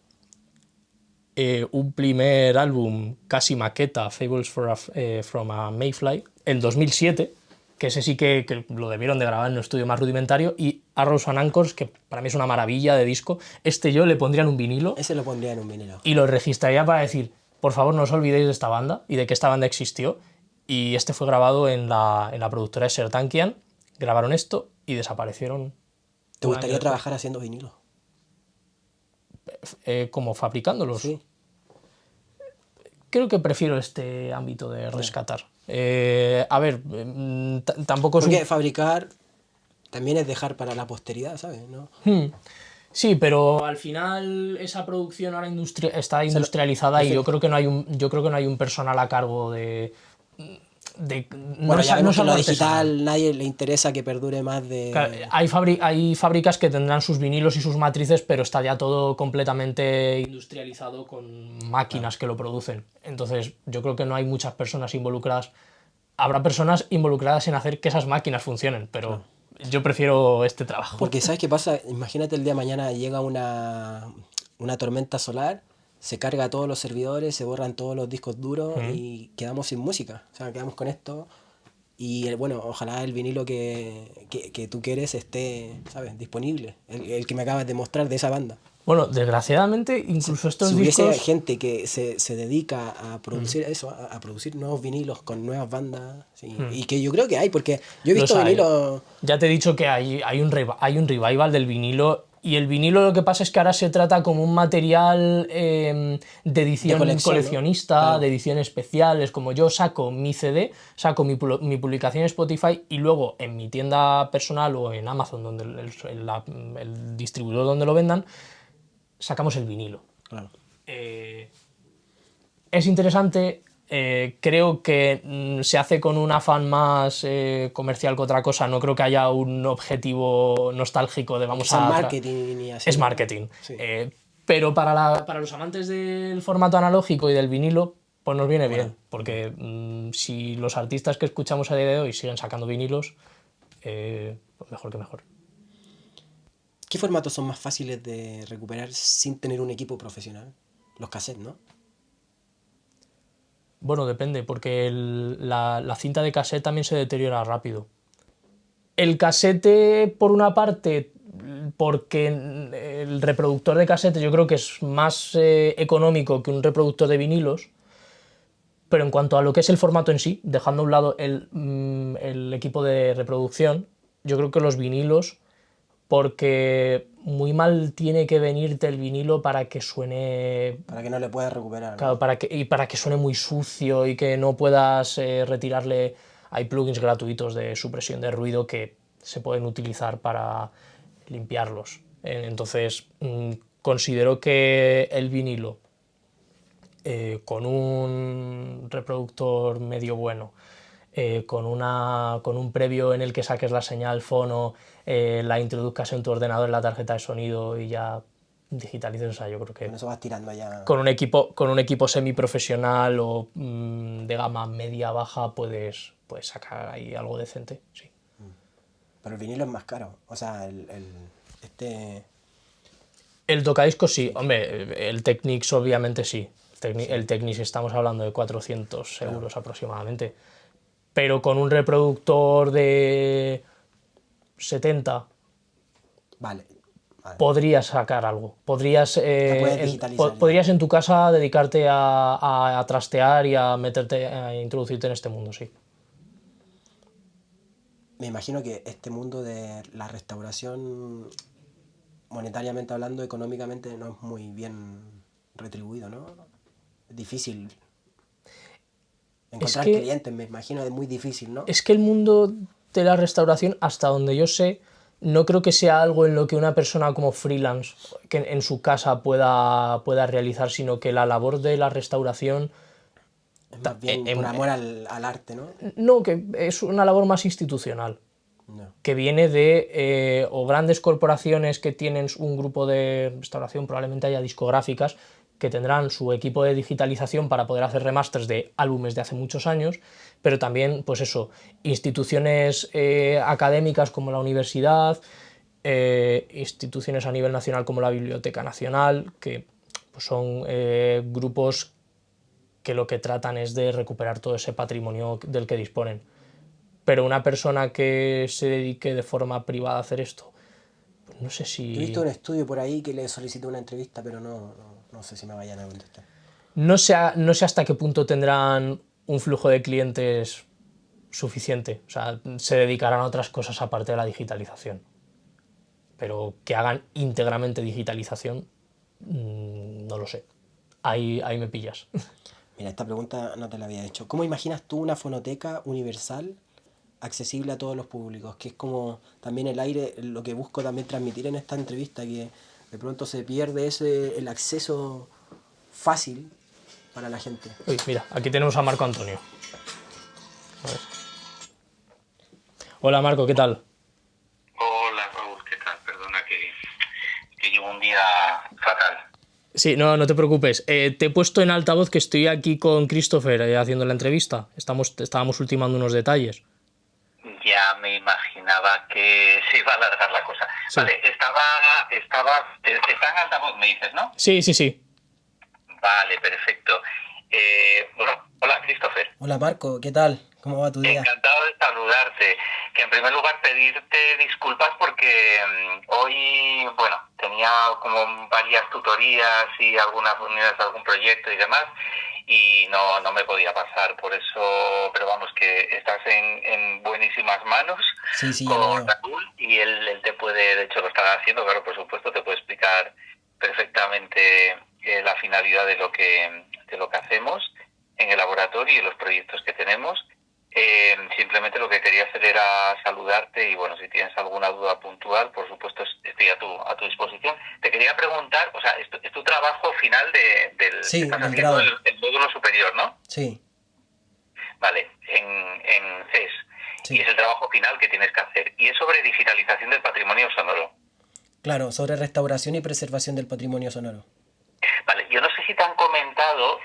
un primer álbum casi maqueta, Fables from a Mayfly, en 2007, que ese sí que lo debieron de grabar en un estudio más rudimentario, y Arrows and Anchors, que para mí es una maravilla de disco. Yo le pondría en un vinilo. Ese lo pondría en un vinilo. Y lo registraría para decir, por favor, no os olvidéis de esta banda y de que esta banda existió. Y este fue grabado en la productora de Sertankian. Grabaron esto y desaparecieron. ¿Te gustaría trabajar haciendo vinilos? Como fabricándolos. Sí. Creo que prefiero este ámbito de rescatar. A ver, tampoco es... Porque fabricar también es dejar para la posteridad, ¿sabes? ¿No? Sí, pero al final esa producción ahora está industrializada y yo creo que no hay un personal a cargo de bueno, ya vemos que en lo digital nadie le interesa que perdure más de... Claro, hay fábricas que tendrán sus vinilos y sus matrices, pero está ya todo completamente industrializado con máquinas que lo producen. Entonces yo creo que no hay muchas personas involucradas. Habrá personas involucradas en hacer que esas máquinas funcionen, pero yo prefiero este trabajo. Porque ¿sabes qué pasa? Imagínate el día de mañana llega una tormenta solar, se carga todos los servidores, se borran todos los discos duros y quedamos sin música. O sea, quedamos con esto y bueno, ojalá el vinilo que tú quieres esté, ¿sabes?, disponible. El que me acabas de mostrar de esa banda. Bueno, desgraciadamente, incluso estos si hubiese discos... gente que se dedica a producir eso, a producir nuevos vinilos con nuevas bandas, sí, y que yo creo que hay, porque yo he visto vinilos... Ya te he dicho que hay un revival del vinilo, y el vinilo lo que pasa es que ahora se trata como un material de edición coleccionista, ¿no? Claro. De edición especial. Es como yo saco mi CD, saco mi publicación en Spotify y luego en mi tienda personal o en Amazon, donde el distribuidor donde lo vendan, sacamos el vinilo. Claro. Es interesante, creo que se hace con un afán más comercial que otra cosa. No creo que haya un objetivo nostálgico de vamos a... marketing y así. Es marketing. Sí. Pero para los amantes del formato analógico y del vinilo, Pues nos viene bien, porque si los artistas que escuchamos a día de hoy siguen sacando vinilos, pues mejor que mejor. ¿Qué formatos son más fáciles de recuperar sin tener un equipo profesional? Los cassettes, ¿no? Bueno, depende, porque la cinta de cassette también se deteriora rápido. El casete, por una parte, porque el reproductor de casete yo creo que es más económico que un reproductor de vinilos, pero en cuanto a lo que es el formato en sí, dejando a un lado el equipo de reproducción, yo creo que los vinilos, porque muy mal tiene que venirte el vinilo para que suene... Para que no le puedas recuperar, Claro, ¿no? para que suene muy sucio y que no puedas retirarle... Hay plugins gratuitos de supresión de ruido que se pueden utilizar para limpiarlos. Entonces, considero que el vinilo, con un reproductor medio bueno, con un previo en el que saques la señal fono, la introduzcas en tu ordenador en la tarjeta de sonido y ya digitalices, o sea, yo creo Con que eso vas tirando ya. con un equipo semiprofesional o de gama media-baja puedes sacar ahí algo decente, sí. Pero el vinilo es más caro. O sea, este... El tocadiscos sí, Sí, hombre, el Technics obviamente sí. El sí, Technics estamos hablando de 400 claro. euros aproximadamente. Pero con un reproductor de 70 Vale, vale. podrías sacar algo. Ya puedes digitalizar ya. Podrías en tu casa dedicarte a trastear y a meterte, a introducirte en este mundo, sí. Me imagino que este mundo de la restauración, monetariamente hablando, económicamente, no es muy bien retribuido, ¿no? Es difícil Es encontrar que, clientes, me imagino, es muy difícil, ¿no? es que el mundo de la restauración, hasta donde yo sé, no creo que sea algo en lo que una persona como freelance que en su casa pueda realizar, sino que la labor de la restauración Es más eh, bien por em, amor al arte, ¿no? no, que es una labor más institucional, No. que viene de o grandes corporaciones que tienen un grupo de restauración, probablemente haya discográficas que tendrán su equipo de digitalización para poder hacer remasters de álbumes de hace muchos años, pero también, pues eso, instituciones académicas como la universidad, instituciones a nivel nacional como la Biblioteca Nacional, que pues, son grupos que lo que tratan es de recuperar todo ese patrimonio del que disponen. Pero una persona que se dedique de forma privada a hacer esto, pues no sé Yo he visto si... un estudio por ahí que le solicité una entrevista, pero no sé si me vayan a contestar. No sé hasta qué punto tendrán un flujo de clientes suficiente. O sea, se dedicarán a otras cosas aparte de la digitalización. Pero que hagan íntegramente digitalización, no lo sé. Ahí me pillas. Mira, esta pregunta no te la había hecho. ¿Cómo imaginas tú una fonoteca universal accesible a todos los públicos? Que es como también el aire, lo que busco también transmitir en esta entrevista, que de pronto se pierde el acceso fácil para la gente. Uy, mira, aquí tenemos a Marco Antonio. A ver. Hola Marco, ¿qué tal? Hola Raúl, ¿qué tal? Perdona que llevo un día fatal. Sí, no te preocupes. Te he puesto en altavoz que estoy aquí con Christopher haciendo la entrevista. Estábamos ultimando unos detalles. Ya me imaginaba que se iba a alargar la cosa. Sí. Vale, está en altavoz, me dices, ¿no? Sí. Vale, perfecto. Bueno, hola Christopher. Hola Marco, ¿qué tal? ¿Cómo va tu día? Encantado de saludarte. Que en primer lugar pedirte disculpas porque hoy, bueno, tenía como varias tutorías y algunas reuniones de algún proyecto y demás y no me podía pasar. Por eso, pero vamos, que estás en buenísimas manos Sí, ya lo con veo. Raúl y él te puede, de hecho lo está haciendo, claro, por supuesto, te puede explicar perfectamente la finalidad de lo que hacemos en el laboratorio y en los proyectos que tenemos. Simplemente lo que quería hacer era saludarte y bueno, si tienes alguna duda puntual, por supuesto estoy a tu disposición. Te quería preguntar, o sea, es tu trabajo final Sí, estás del haciendo grado. el módulo superior, ¿no? Sí, Vale, en CES. Y sí. es el trabajo final que tienes que hacer. Y es sobre digitalización del patrimonio sonoro. Claro, sobre restauración y preservación del patrimonio sonoro. Vale, yo no sé sé si te han comentado,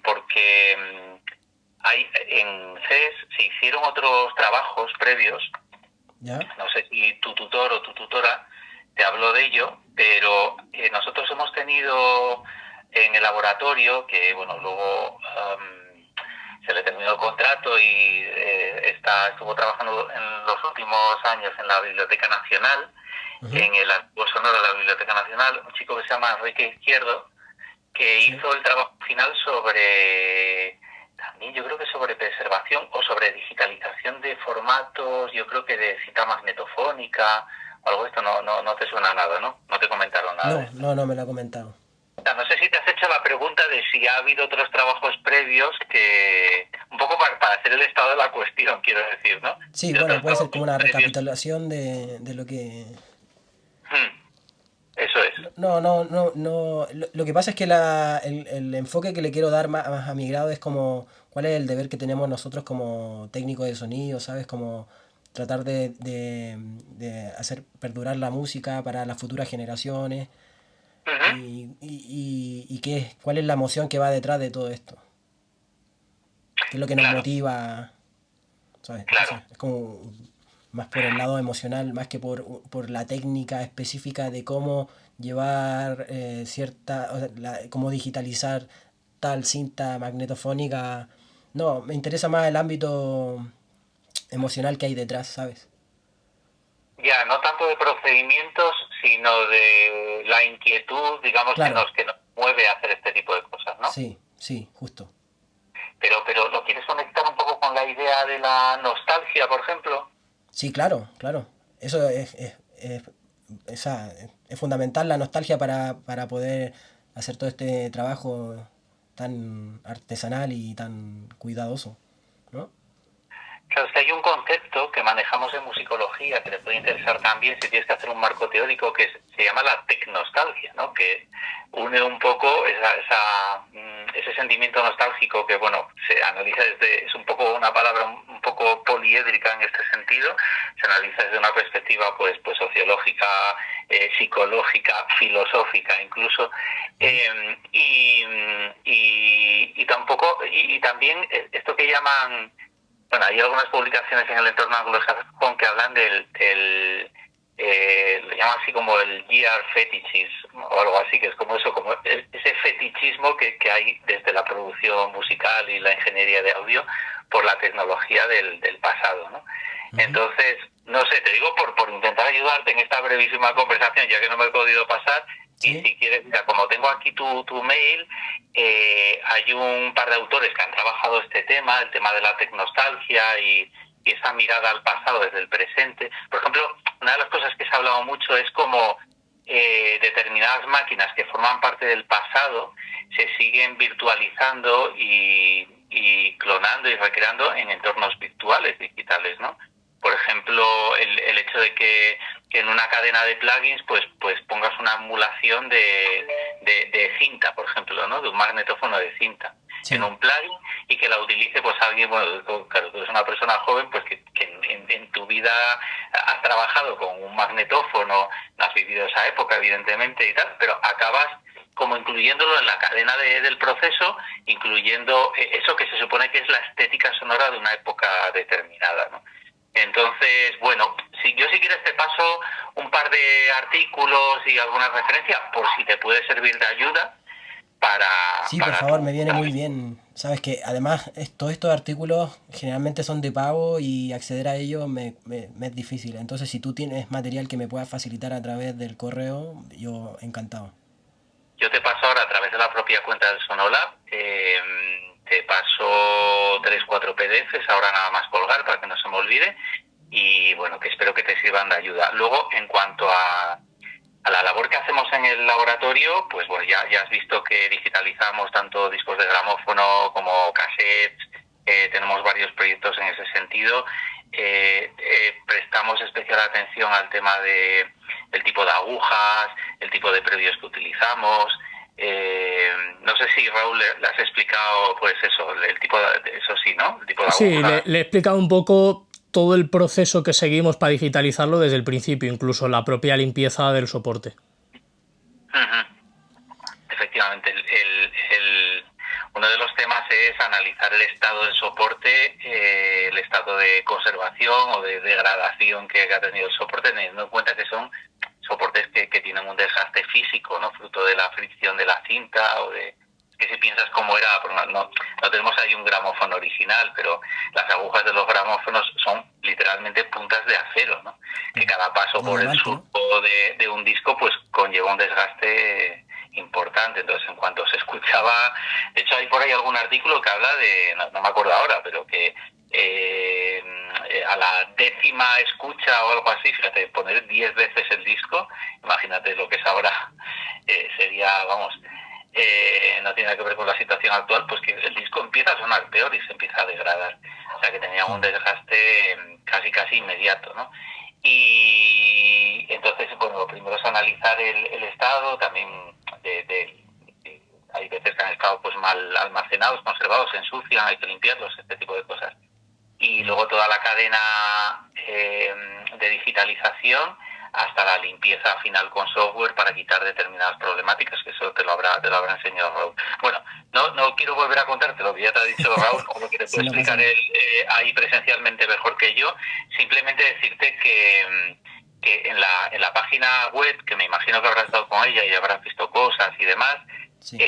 porque en CES se hicieron otros trabajos previos. ¿Ya? No sé si tu tutor o tu tutora te habló de ello, pero nosotros hemos tenido en el laboratorio, que bueno, luego se le terminó el contrato y estuvo trabajando en los últimos años en la Biblioteca Nacional, en el archivo sonoro de la Biblioteca Nacional, un chico que se llama Enrique Izquierdo, que hizo el trabajo final sobre, también yo creo que sobre preservación o sobre digitalización de formatos, yo creo que de cinta magnetofónica o algo de esto. No te suena nada, ¿no? No te comentaron nada de esto. No me lo ha comentado. No sé si te has hecho la pregunta de si ha habido otros trabajos previos que, un poco para hacer el estado de la cuestión, quiero decir, ¿no? Sí, De bueno, otros puede ser trabajos como una previos. recapitulación de lo que... Eso es. No. Lo que pasa es que el enfoque que le quiero dar más a mi grado es como cuál es el deber que tenemos nosotros como técnicos de sonido, ¿sabes? Como tratar de hacer perdurar la música para las futuras generaciones y cuál es la emoción que va detrás de todo esto. ¿Qué es lo que nos Claro. motiva? ¿Sabes? Claro. Es como más por el lado emocional, más que por la técnica específica de cómo llevar cómo digitalizar tal cinta magnetofónica. No, me interesa más el ámbito emocional que hay detrás, ¿sabes? Ya, no tanto de procedimientos, sino de la inquietud, digamos, Claro. que nos mueve a hacer este tipo de cosas, ¿no? Sí, justo. Pero ¿lo quieres conectar un poco con la idea de la nostalgia, por ejemplo? Sí, claro. Eso es fundamental, la nostalgia para poder hacer todo este trabajo tan artesanal y tan cuidadoso, ¿no? Claro, es que hay un concepto que manejamos en musicología que te puede interesar también si tienes que hacer un marco teórico, que se llama la tecnostalgia, ¿no? Que une un poco ese sentimiento nostálgico que, bueno, se analiza es un poco una palabra un poco poliédrica en este sentido, se analiza desde una perspectiva pues sociológica, psicológica, filosófica incluso, y también esto que llaman... Bueno, hay algunas publicaciones en el entorno anglosajón que hablan lo llaman así como el gear fetichism o algo así, que es como eso, como ese fetichismo que hay desde la producción musical y la ingeniería de audio por la tecnología del pasado, ¿no? Entonces, no sé, te digo por intentar ayudarte en esta brevísima conversación, ya que no me he podido pasar. ¿Sí? Y si quieres, mira, como tengo aquí tu mail, hay un par de autores que han trabajado este tema, el tema de la tecnostalgia y esa mirada al pasado desde el presente. Por ejemplo, una de las cosas que se ha hablado mucho es como determinadas máquinas que forman parte del pasado se siguen virtualizando y clonando y recreando en entornos virtuales, digitales, ¿no? Por ejemplo, el hecho de que en una cadena de plugins pues pongas una emulación de cinta, por ejemplo, ¿no? De un magnetófono de cinta en un plugin y que la utilice pues alguien, bueno, claro, tú eres una persona joven pues que en tu vida has trabajado con un magnetófono, no has vivido esa época evidentemente y tal, pero acabas como incluyéndolo en la cadena del proceso, incluyendo eso que se supone que es la estética sonora de una época determinada, ¿no? Entonces, bueno, si quieres te paso un par de artículos y algunas referencias por si te puede servir de ayuda para... Sí, por favor, me viene muy bien. Sabes que además todos estos artículos generalmente son de pago y acceder a ellos me es difícil. Entonces, si tú tienes material que me puedas facilitar a través del correo, yo encantado. Yo te paso ahora a través de la propia cuenta del Sonolab, te paso 3-4 PDFs, ahora nada más colgar para que no se me olvide, y bueno, que espero que te sirvan de ayuda. Luego, en cuanto a la labor que hacemos en el laboratorio, pues bueno, ya has visto que digitalizamos tanto discos de gramófono como cassettes, tenemos varios proyectos en ese sentido, prestamos especial atención al tema del tipo de agujas, el tipo de predios que utilizamos. No sé si Raúl le has explicado pues eso, el tipo de eso sí, ¿no? El tipo de aguja. Sí, le he explicado un poco todo el proceso que seguimos para digitalizarlo desde el principio, incluso la propia limpieza del soporte. Efectivamente, uno de los temas es analizar el estado del soporte, el estado de conservación o de degradación que ha tenido el soporte, teniendo en cuenta que son soportes que tienen un desgaste físico, ¿no? Fruto de la fricción de la cinta o de... que si piensas cómo era, no tenemos ahí un gramófono original, pero las agujas de los gramófonos son literalmente puntas de acero, ¿no? Que cada paso por el surco de un disco pues conlleva un desgaste importante. Entonces, en cuanto se escuchaba, de hecho hay por ahí algún artículo que habla de, no me acuerdo ahora, pero que a la 10ª escucha o algo así, fíjate, poner 10 veces el disco, imagínate lo que es ahora, sería, vamos, no tiene nada que ver con la situación actual, pues que el disco empieza a sonar peor y se empieza a degradar. O sea que tenía un desgaste casi inmediato, ¿no? Y entonces, bueno, lo primero es analizar el estado, también hay veces que han estado pues mal almacenados, conservados, se ensucian, hay que limpiarlos, este tipo de cosas. Y luego toda la cadena de digitalización hasta la limpieza final con software para quitar determinadas problemáticas, que eso te lo habrá enseñado Raúl. Bueno, no quiero volver a contarte lo que ya te ha dicho Raúl, o lo que te puede explicar él ahí presencialmente mejor que yo. Simplemente decirte que en la página web, que me imagino que habrás estado con ella y habrás visto cosas y demás, sí.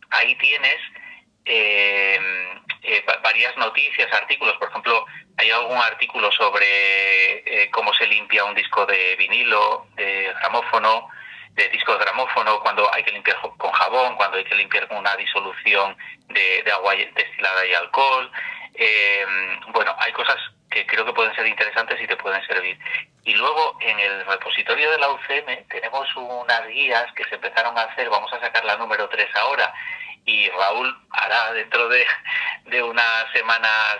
Ahí tienes varias noticias, artículos. Por ejemplo, hay algún artículo sobre cómo se limpia un disco de vinilo, de gramófono, de disco de gramófono, cuando hay que limpiar con jabón, cuando hay que limpiar con una disolución de agua destilada y alcohol. Bueno, hay cosas que creo que pueden ser interesantes y te pueden servir. Y luego en el repositorio de la UCM tenemos unas guías que se empezaron a hacer, vamos a sacar la número 3 ahora, y Raúl hará dentro de unas semanas,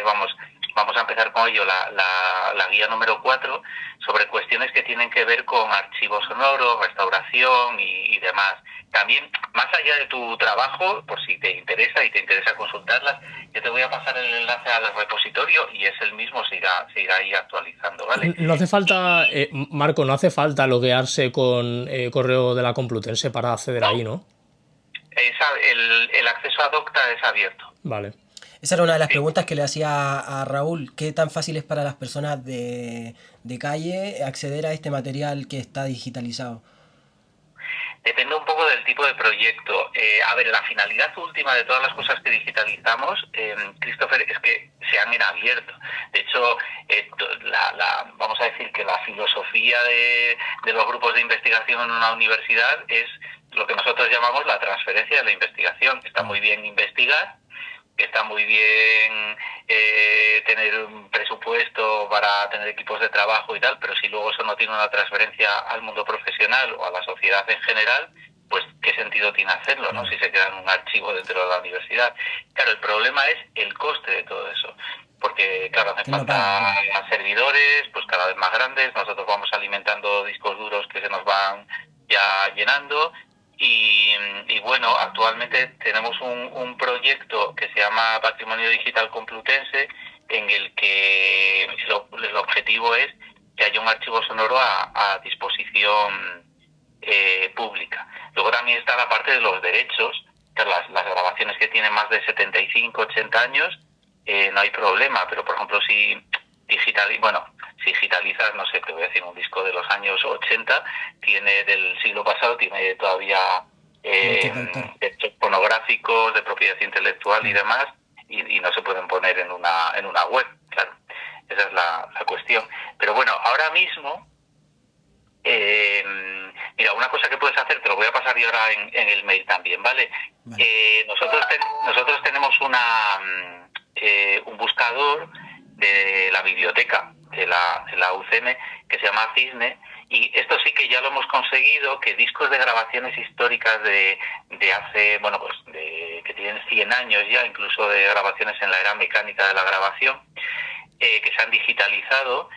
vamos a empezar con ello, la guía número 4, sobre cuestiones que tienen que ver con archivos sonoros, restauración y demás. También, más allá de tu trabajo, por si te interesa y te interesa consultarlas, yo te voy a pasar el enlace al repositorio y es el mismo, se irá ahí actualizando, ¿vale? No hace falta, Marco, no hace falta loguearse con correo de la Complutense para acceder ahí, ¿no? El acceso a Docta es abierto. Vale. Esa era una de las preguntas que le hacía a Raúl. ¿Qué tan fácil es para las personas de calle acceder a este material que está digitalizado? Depende un poco del tipo de proyecto. A ver, la finalidad última de todas las cosas que digitalizamos, Christopher, es que sean en abierto. De hecho, vamos a decir que la filosofía de los grupos de investigación en una universidad es lo que nosotros llamamos la transferencia de la investigación. Está muy bien investigar, está muy bien tener un presupuesto para tener equipos de trabajo y tal, pero si luego eso no tiene una transferencia al mundo profesional o a la sociedad en general, pues qué sentido tiene hacerlo, ¿no? Si se queda en un archivo dentro de la universidad. Claro, el problema es el coste de todo eso, porque claro, hacen falta servidores, pues cada vez más grandes, nosotros vamos alimentando discos duros que se nos van ya llenando. Y bueno, actualmente tenemos un proyecto que se llama Patrimonio Digital Complutense, en el que el objetivo es que haya un archivo sonoro a disposición pública. Luego también está la parte de los derechos, que las grabaciones que tienen más de 75, 80 años, no hay problema, pero por ejemplo si digitalizas, no sé, te voy a decir, un disco de los años 80, del siglo pasado, tiene todavía derechos fonográficos, de propiedad intelectual y demás, y no se pueden poner en una web, claro. Esa es la cuestión. Pero bueno, ahora mismo, mira, una cosa que puedes hacer, te lo voy a pasar yo ahora en el mail también, ¿vale? Nosotros tenemos un buscador de la biblioteca de la UCM que se llama Cisne, y esto sí que ya lo hemos conseguido, que discos de grabaciones históricas de hace, que tienen 100 años ya, incluso de grabaciones en la era mecánica de la grabación, que se han digitalizado,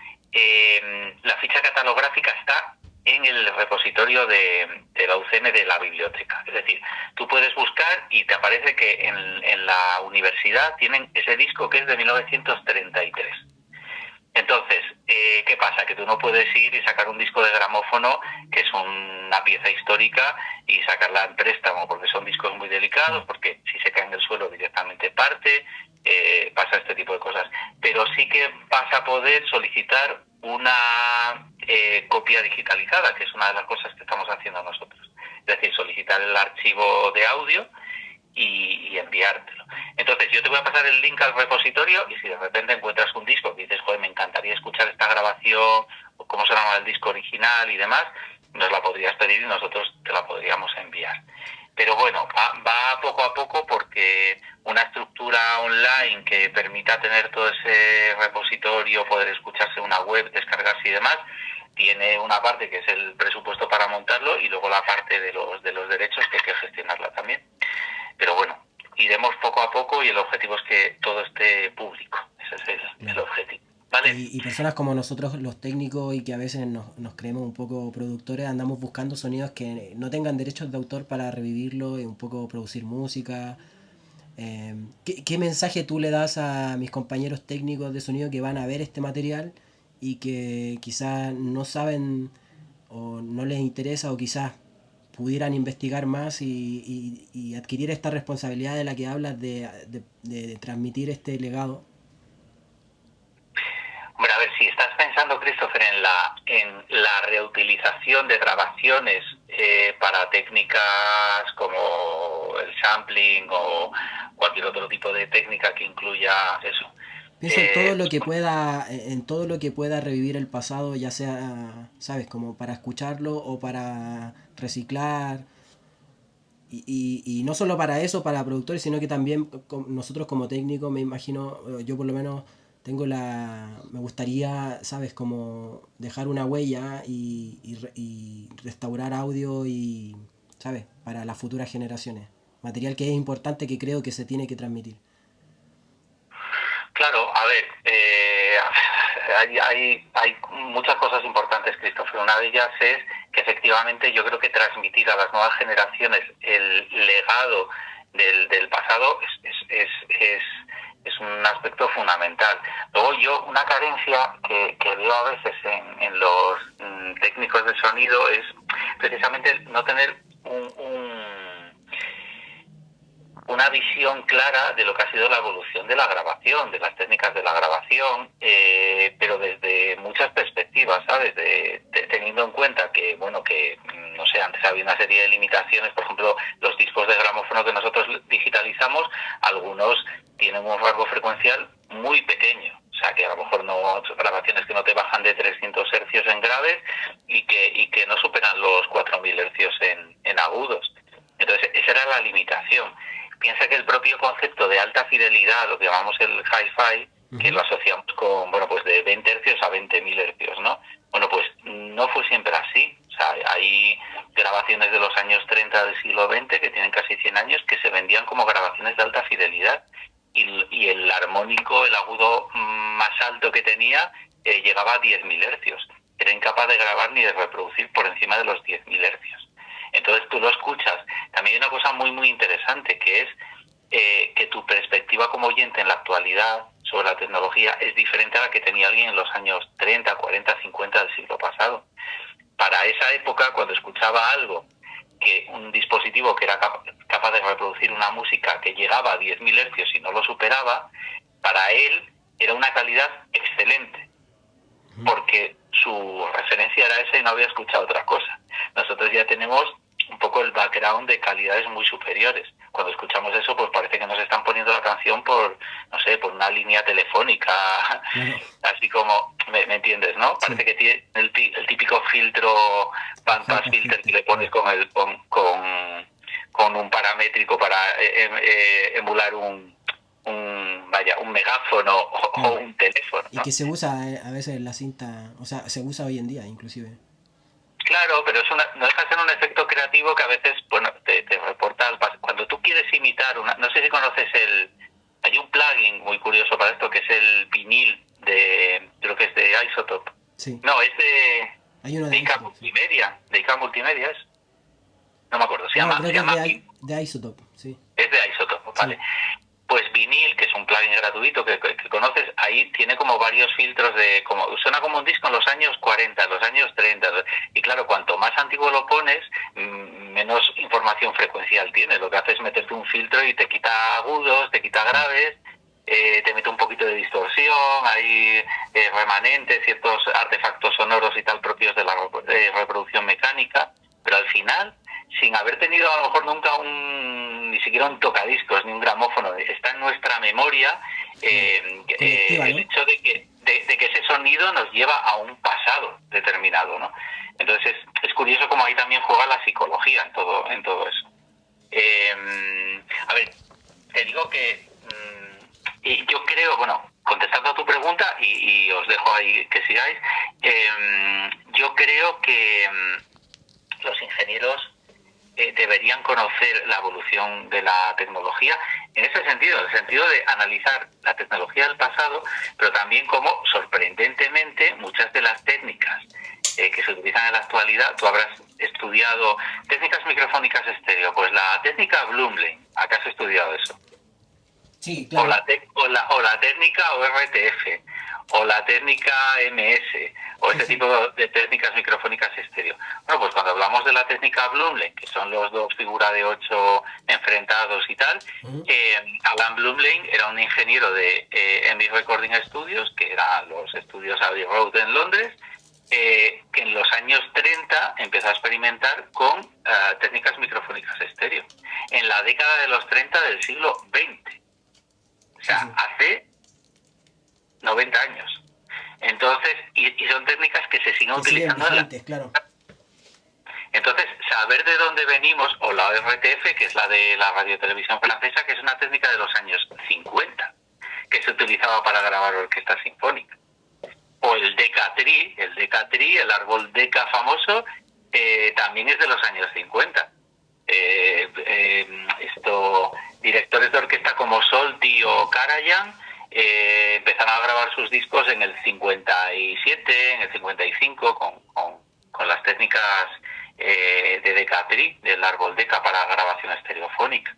la ficha catalográfica está en el repositorio de la UCM de la biblioteca. Es decir, tú puedes buscar y te aparece que en la universidad tienen ese disco que es de 1933. Entonces, ¿qué pasa? Que tú no puedes ir y sacar un disco de gramófono, que es una pieza histórica, y sacarla en préstamo, porque son discos muy delicados, porque si se cae en el suelo directamente parte, pasa este tipo de cosas. Pero sí que vas a poder solicitar una copia digitalizada, que es una de las cosas que estamos haciendo nosotros. Es decir, solicitar el archivo de audio y enviártelo. Entonces yo te voy a pasar el link al repositorio, y si de repente encuentras un disco que dices, joder, me encantaría escuchar esta grabación, o cómo se llama el disco original y demás, nos la podrías pedir y nosotros te la podríamos enviar. Pero bueno, va poco a poco, porque una estructura online que permita tener todo ese repositorio, poder escucharse una web, descargarse y demás, tiene una parte que es el presupuesto para montarlo, y luego la parte de los derechos, que hay que gestionarla también. Pero bueno, iremos poco a poco, y el objetivo es que todo esté público. Ese es el objetivo. ¿Vale? Y personas como nosotros, los técnicos, y que a veces nos creemos un poco productores, andamos buscando sonidos que no tengan derechos de autor para revivirlo y un poco producir música. ¿Qué mensaje tú le das a mis compañeros técnicos de sonido que van a ver este material y que quizás no saben o no les interesa, o quizás pudieran investigar más y adquirir esta responsabilidad de la que hablas de transmitir este legado? Hombre, a ver, si estás pensando, Christopher, en la reutilización de grabaciones para técnicas como el sampling o cualquier otro tipo de técnica que incluya eso. Pienso en todo lo que pueda revivir el pasado, ya sea, sabes, como para escucharlo o para reciclar. Y no solo para eso, para productores, sino que también nosotros como técnicos, me imagino, yo por lo menos me gustaría, sabes, como dejar una huella y restaurar audio y, sabes, para las futuras generaciones. Material que es importante, que creo que se tiene que transmitir. Claro, a ver, hay muchas cosas importantes, Christopher. Una de ellas es que efectivamente yo creo que transmitir a las nuevas generaciones el legado del pasado es un aspecto fundamental. Luego una carencia que veo a veces en los técnicos de sonido es precisamente no tener una visión clara de lo que ha sido la evolución de la grabación, de las técnicas de la grabación, pero desde muchas perspectivas, ¿sabes? Teniendo en cuenta que, bueno, que, no sé, antes había una serie de limitaciones. Por ejemplo, los discos de gramófono que nosotros digitalizamos, algunos tienen un rango frecuencial muy pequeño. O sea, que a lo mejor son grabaciones que no te bajan de 300 hercios en graves y que no superan los 4000 hercios en agudos. Entonces, esa era la limitación. Piensa que el propio concepto de alta fidelidad, lo que llamamos el hi-fi, que lo asociamos con, bueno, pues de 20 hercios a 20.000 hercios, ¿no? Bueno, pues no fue siempre así. O sea, hay grabaciones de los años 30 del siglo XX, que tienen casi 100 años, que se vendían como grabaciones de alta fidelidad. Y el armónico, el agudo más alto que tenía, llegaba a 10.000 hercios. Era incapaz de grabar ni de reproducir por encima de los 10.000 hercios. Entonces tú lo escuchas. También hay una cosa muy, muy interesante, que es que tu perspectiva como oyente en la actualidad sobre la tecnología es diferente a la que tenía alguien en los años 30, 40, 50 del siglo pasado. Para esa época, cuando escuchaba algo, que un dispositivo que era capaz de reproducir una música que llegaba a 10.000 hercios y no lo superaba, para él era una calidad excelente, porque su referencia era esa y no había escuchado otra cosa. Nosotros ya tenemos un poco el background de calidades muy superiores. Cuando escuchamos eso, pues parece que nos están poniendo la canción por, no sé, por una línea telefónica, así como, ¿me entiendes, no? Sí. Parece que tiene el típico filtro, bandpass filter que le pones con un paramétrico para emular un megáfono o un teléfono, ¿no? Y que se usa a veces en la cinta, o sea, se usa hoy en día inclusive. Claro, pero no deja de ser un efecto creativo que a veces, bueno, te reporta al pasado. Cuando tú quieres imitar no sé si conoces hay un plugin muy curioso para esto, que es el vinil creo que es de Isotope. Sí. No, es de IK Multimedia. De IK Multimedia es. No me acuerdo, se llama de Isotope, sí. Es de Isotope, vale. Sí. Pues Vinyl, que es un plugin gratuito que conoces, ahí tiene como varios filtros suena como un disco en los años 40, en los años 30. Y claro, cuanto más antiguo lo pones, menos información frecuencial tiene. Lo que hace es meterte un filtro y te quita agudos, te quita graves, te mete un poquito de distorsión, hay remanentes, ciertos artefactos sonoros y tal propios de la reproducción mecánica, pero al final, sin haber tenido a lo mejor nunca ni siquiera un tocadiscos ni un gramófono, está en nuestra memoria el hecho de que ese sonido nos lleva a un pasado determinado, ¿no? Entonces es curioso cómo ahí también juega la psicología en todo eso. A ver, te digo que yo creo, bueno, contestando a tu pregunta y os dejo ahí que sigáis, yo creo que los ingenieros deberían conocer la evolución de la tecnología en ese sentido, en el sentido de analizar la tecnología del pasado, pero también como, sorprendentemente, muchas de las técnicas que se utilizan en la actualidad, tú habrás estudiado técnicas microfónicas estéreo, pues la técnica Blumlein, ¿acá has estudiado eso? Sí, claro. O la técnica ORTF, o la técnica MS, o ese tipo de técnicas microfónicas estéreo. Bueno, pues cuando hablamos de la técnica Blumlein, que son los dos figuras de 8 enfrentados y tal, Alan Blumlein era un ingeniero de MI Recording Studios, que eran los estudios Abbey Road en Londres, que en los años 30 empezó a experimentar con técnicas microfónicas estéreo, en la década de los 30 del siglo XX. O sea, hace 90 años. Entonces, y son técnicas que se siguen utilizando vigentes, claro. Entonces, saber de dónde venimos, o la ORTF, que es la de la radiotelevisión francesa, que es una técnica de los años 50, que se utilizaba para grabar orquestas sinfónicas. O el Decatri, el árbol Deca famoso, también es de los años 50. Directores de orquesta como Solti o Karajan empezaron a grabar sus discos en el 57, en el 55 con las técnicas de Decatri, del árbol Deca para grabación estereofónica.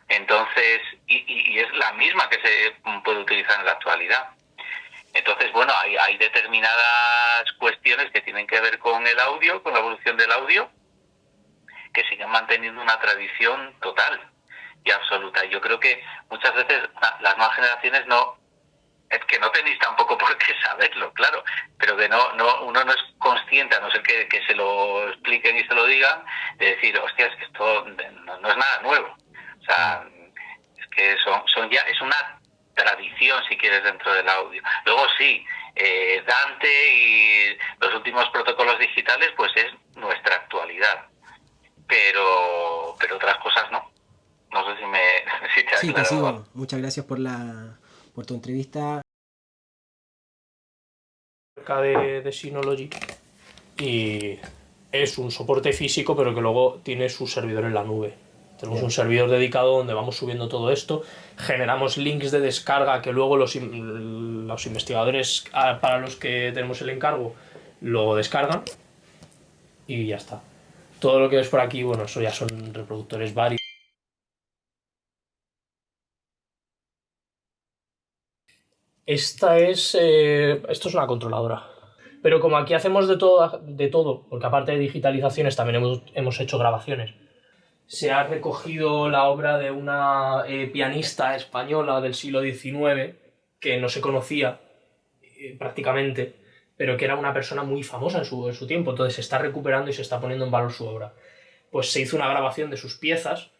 Entonces, y es la misma que se puede utilizar en la actualidad. Entonces, bueno, hay determinadas cuestiones que tienen que ver con el audio, con la evolución del audio, que siguen manteniendo una tradición total y absoluta. Yo creo que muchas veces las nuevas generaciones es que no tenéis tampoco por qué saberlo, claro, pero que uno no es consciente, a no ser que se lo expliquen y se lo digan, de decir, hostias, que esto no es nada nuevo. O sea, es que es una tradición, si quieres, dentro del audio. Luego sí, Dante y los últimos protocolos digitales, pues es nuestra actualidad. Pero otras cosas no. No sé si te ha Sí, te aclarado. sigo. Muchas gracias por tu entrevista. Acerca de Synology, y es un soporte físico, pero que luego tiene su servidor en la nube. Tenemos un servidor dedicado donde vamos subiendo todo esto, generamos links de descarga que luego los investigadores para los que tenemos el encargo lo descargan y ya está. Todo lo que ves por aquí, bueno, eso ya son reproductores varios. Esto es una controladora. Pero como aquí hacemos de todo, porque aparte de digitalizaciones también hemos hecho grabaciones, se ha recogido la obra de una pianista española del siglo XIX que no se conocía prácticamente, pero que era una persona muy famosa en su tiempo, entonces se está recuperando y se está poniendo en valor su obra. Pues se hizo una grabación de sus piezas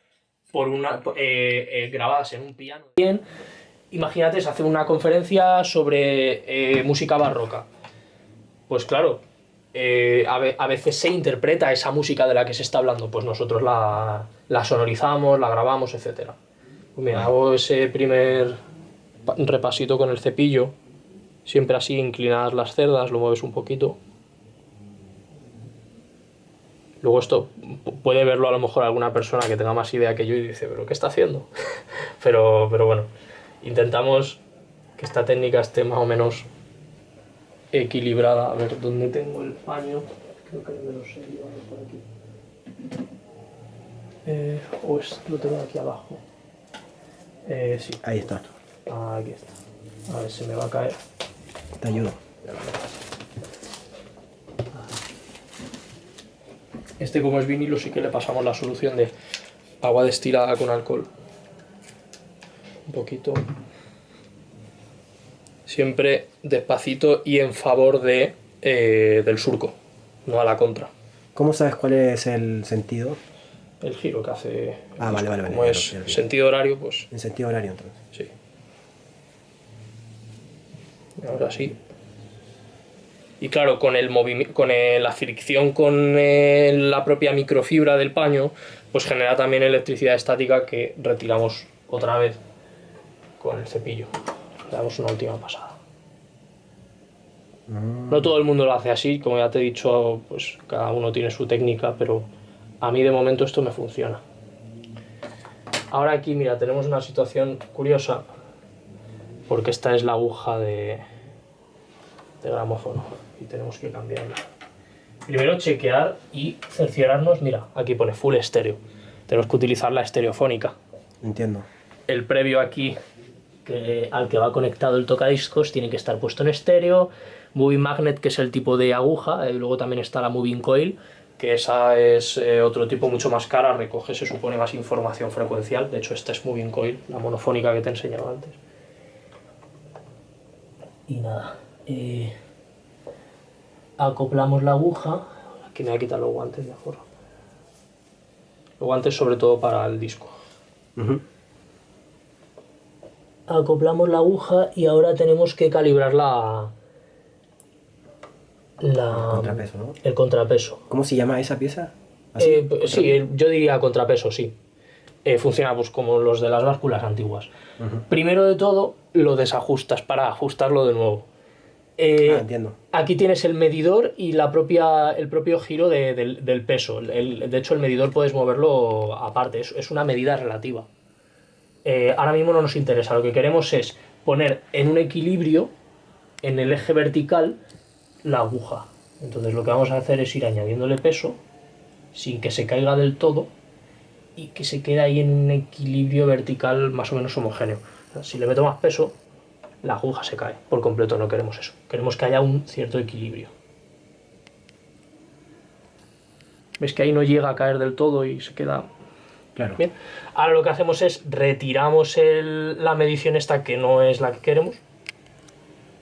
grabadas en un piano. Bien, imagínate, se hace una conferencia sobre música barroca. Pues claro, a veces se interpreta esa música de la que se está hablando, pues nosotros la sonorizamos, la grabamos, etc. Pues mira, hago ese primer repasito con el cepillo, siempre así, inclinadas las cerdas, lo mueves un poquito. Luego esto puede verlo a lo mejor alguna persona que tenga más idea que yo y dice, ¿pero qué está haciendo? pero bueno, intentamos que esta técnica esté más o menos equilibrada. A ver, ¿dónde tengo el paño? Creo que me lo sé llevar por aquí. Lo tengo aquí abajo. Sí. Ahí está. Aquí está. A ver, se me va a caer. Te ayudo. Este, como es vinilo, sí que le pasamos la solución de agua destilada con alcohol. Un poquito. Siempre despacito y en favor del surco, no a la contra. ¿Cómo sabes cuál es el sentido? El giro que hace. Ah, vale. Como ya es lo vi. sentido horario, pues En sentido horario, entonces. sí. Y ahora sí. Y claro, con la fricción con la propia microfibra del paño, pues genera también electricidad estática que retiramos otra vez con el cepillo. Le damos una última pasada. No todo el mundo lo hace así, como ya te he dicho, pues cada uno tiene su técnica, pero a mí de momento esto me funciona. Ahora aquí, mira, tenemos una situación curiosa, porque esta es la aguja de gramófono y tenemos que cambiarla. Primero chequear y cerciorarnos, mira, aquí pone full estéreo. Tenemos que utilizar la estereofónica. Entiendo. El previo aquí, al que va conectado el tocadiscos, tiene que estar puesto en estéreo. Moving Magnet, que es el tipo de aguja, y luego también está la Moving Coil, que esa es otro tipo mucho más cara, recoge, se supone, más información frecuencial. De hecho, esta es Moving Coil, la monofónica que te he enseñado antes. Y nada, acoplamos la aguja. Aquí me voy a quitar los guantes mejor. Los guantes sobre todo para el disco. Acoplamos la aguja y ahora tenemos que calibrar El contrapeso, ¿no? el contrapeso. ¿Cómo se llama esa pieza? ¿Así? Sí, yo diría contrapeso, sí. Funciona pues como los de las básculas antiguas. Primero de todo, lo desajustas para ajustarlo de nuevo. Entiendo. Aquí tienes el medidor y el propio giro del peso. De hecho, el medidor puedes moverlo aparte, es una medida relativa. Ahora mismo no nos interesa, lo que queremos es poner en un equilibrio, en el eje vertical, la aguja. Entonces lo que vamos a hacer es ir añadiéndole peso sin que se caiga del todo y que se quede ahí en un equilibrio vertical más o menos homogéneo. O sea, si le meto más peso, la aguja se cae por completo, no queremos eso. Queremos que haya un cierto equilibrio. ¿Ves que ahí no llega a caer del todo y se queda? Claro. Bien. Ahora lo que hacemos es retiramos la medición esta que no es la que queremos,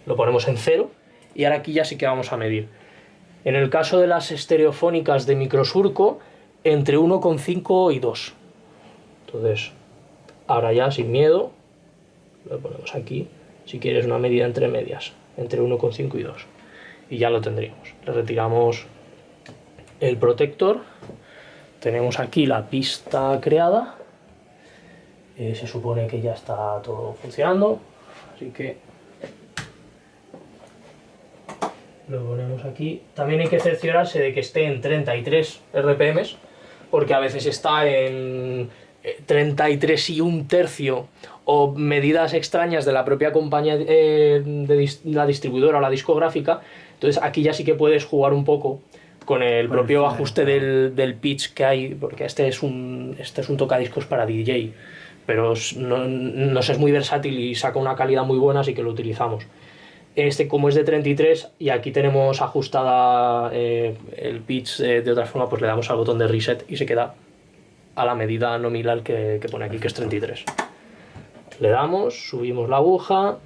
lo ponemos en 0 y ahora aquí ya sí que vamos a medir. En el caso de las estereofónicas de microsurco, entre 1,5 y 2. Entonces, ahora ya sin miedo, lo ponemos aquí, si quieres una medida entre medias, entre 1,5 y 2. Y ya lo tendríamos. Le retiramos el protector. Tenemos aquí la pista creada. Se supone que ya está todo funcionando. Así que lo ponemos aquí. También hay que cerciorarse de que esté en 33 RPM, porque a veces está en 33 y un tercio o medidas extrañas de la propia compañía, de la distribuidora o la discográfica. Entonces aquí ya sí que puedes jugar un poco con el propio ajuste del pitch que hay, porque este es un tocadiscos para DJ, pero nos es muy versátil y saca una calidad muy buena, así que lo utilizamos. Este, como es de 33 y aquí tenemos ajustada el pitch de otra forma, pues le damos al botón de reset y se queda a la medida nominal que pone aquí, que es 33. Le damos, subimos la aguja,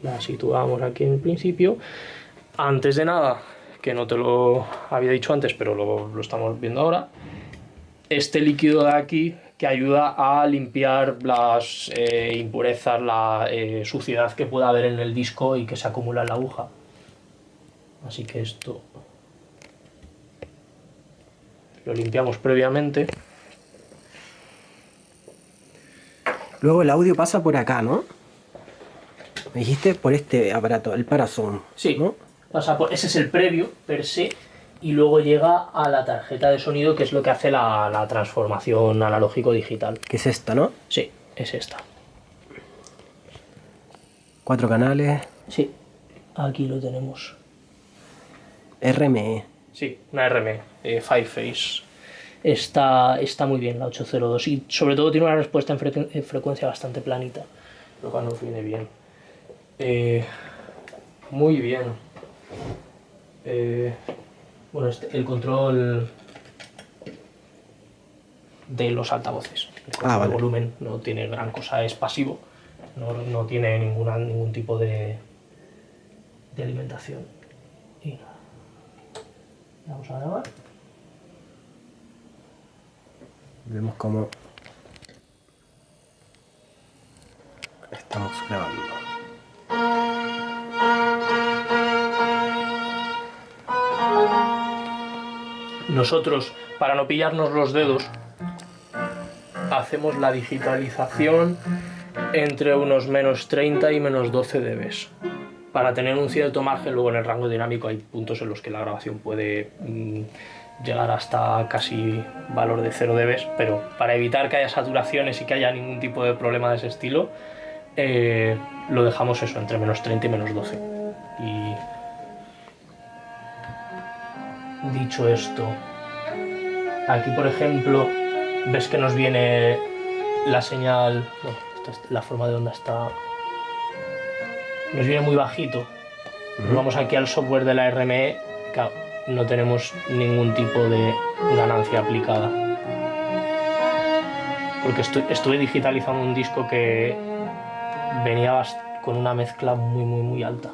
la situamos aquí en el principio. Antes de nada, que no te lo había dicho antes, pero lo estamos viendo ahora, este líquido de aquí que ayuda a limpiar las impurezas, la suciedad que pueda haber en el disco y que se acumula en la aguja. Así que esto lo limpiamos previamente. Luego el audio pasa por acá, ¿no? Me dijiste por este aparato, el Parasound. Sí, ¿no? ese es el previo, per se, y luego llega a la tarjeta de sonido, que es lo que hace la transformación analógico-digital. Que es esta, ¿no? Sí, es esta. 4 canales. Sí, aquí lo tenemos. RME. Sí, una RME, Five Phase. está muy bien la 802 y sobre todo tiene una respuesta en frecuencia bastante planita, lo cual nos viene bien. Muy bien. Bueno, el control de los altavoces, el control de volumen no tiene gran cosa, es pasivo, no tiene ningún tipo de alimentación. Y nada, vamos a grabar. Vemos cómo estamos grabando. Nosotros, para no pillarnos los dedos, hacemos la digitalización entre unos menos 30 y menos 12 dB. Para tener un cierto margen, luego en el rango dinámico hay puntos en los que la grabación puede llegar hasta casi valor de 0 dB, pero para evitar que haya saturaciones y que haya ningún tipo de problema de ese estilo, lo dejamos eso, entre menos 30 y menos 12. Y dicho esto, aquí por ejemplo, ves que nos viene la señal, bueno, la forma de onda nos viene muy bajito. Nos vamos aquí al software de la RME, claro, no tenemos ningún tipo de ganancia aplicada. Porque estuve digitalizando un disco que venía con una mezcla muy alta.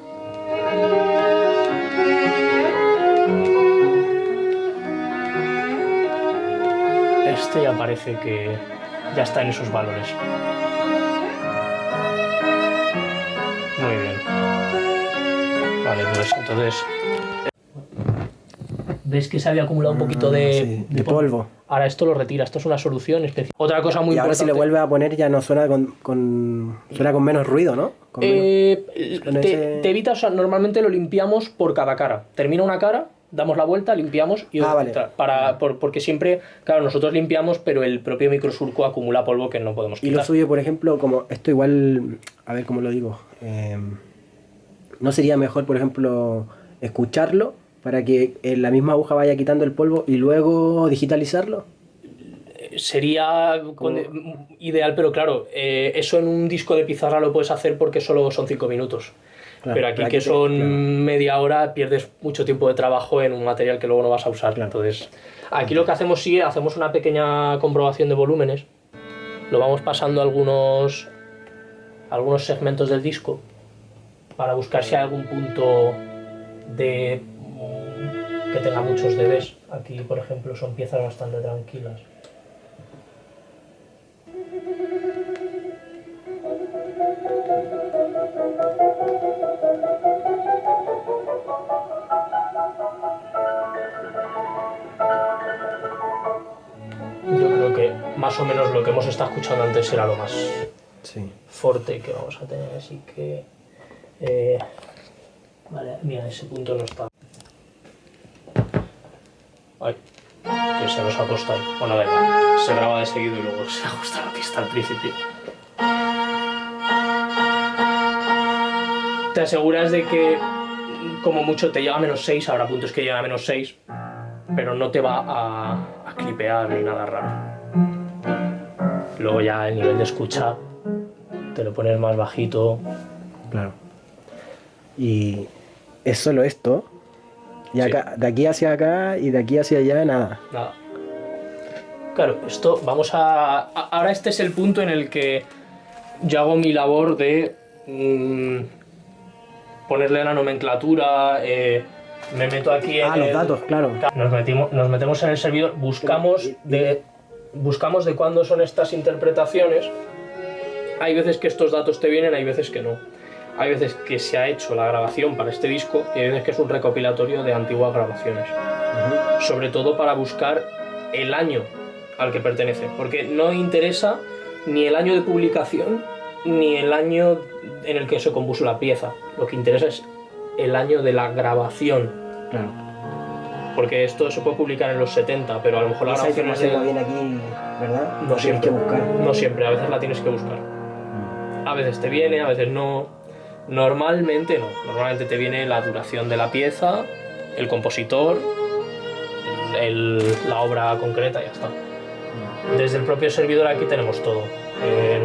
Este ya parece que ya está en esos valores. Muy bien. Vale, pues entonces... ¿Ves que se había acumulado un poquito de polvo? Ahora esto lo retira, esto es una solución especial. Otra cosa muy importante... Y ahora importante... si le vuelve a poner ya no suena suena con menos ruido, ¿no? Te evita, o sea, normalmente lo limpiamos por cada cara. Termina una cara, damos la vuelta, limpiamos y otra. Porque siempre, claro, nosotros limpiamos, pero el propio microsurco acumula polvo que no podemos quitar. Y lo suyo, por ejemplo, como esto igual, a ver cómo lo digo, ¿no sería mejor, por ejemplo, escucharlo para que la misma aguja vaya quitando el polvo y luego digitalizarlo? Sería ideal, pero claro, eso en un disco de pizarra lo puedes hacer porque solo son 5 minutos. Claro, pero aquí que son media hora pierdes mucho tiempo de trabajo en un material que luego no vas a usar. Claro. Entonces, aquí lo que hacemos hacemos una pequeña comprobación de volúmenes. Lo vamos pasando a algunos segmentos del disco para buscar si hay algún punto que tenga muchos dBs. Aquí, por ejemplo, son piezas bastante tranquilas. Yo creo que más o menos lo que hemos estado escuchando antes era lo más fuerte que vamos a tener, así que... vale, mira, ese punto no está... Ay, que se nos ha puesto ahí. Bueno, da igual, se graba de seguido y luego se ajusta la pista al principio. Te aseguras de que como mucho te llega a menos 6, habrá puntos que llegan a menos 6, pero no te va a clipear ni nada raro. Luego ya el nivel de escucha te lo pones más bajito. Claro. Y es solo esto. Y acá, de aquí hacia acá y de aquí hacia allá nada. Nada. Claro, esto vamos a... Ahora este es el punto en el que yo hago mi labor de ponerle la nomenclatura, me meto aquí en los datos, claro. Nos metemos en el servidor, buscamos de cuándo son estas interpretaciones. Hay veces que estos datos te vienen, hay veces que no. Hay veces que se ha hecho la grabación para este disco y hay veces que es un recopilatorio de antiguas grabaciones. Sobre todo para buscar el año al que pertenece, porque no interesa ni el año de publicación ni el año en el que se compuso la pieza. Lo que interesa es el año de la grabación. Claro. Porque esto se puede publicar en los 70, pero a lo mejor la grabación es de... viene aquí, ¿verdad? No siempre. Que buscar. No siempre, a veces la tienes que buscar. A veces te viene, a veces no. Normalmente no. Normalmente te viene la duración de la pieza, el compositor, la obra concreta y ya está. Desde el propio servidor aquí tenemos todo.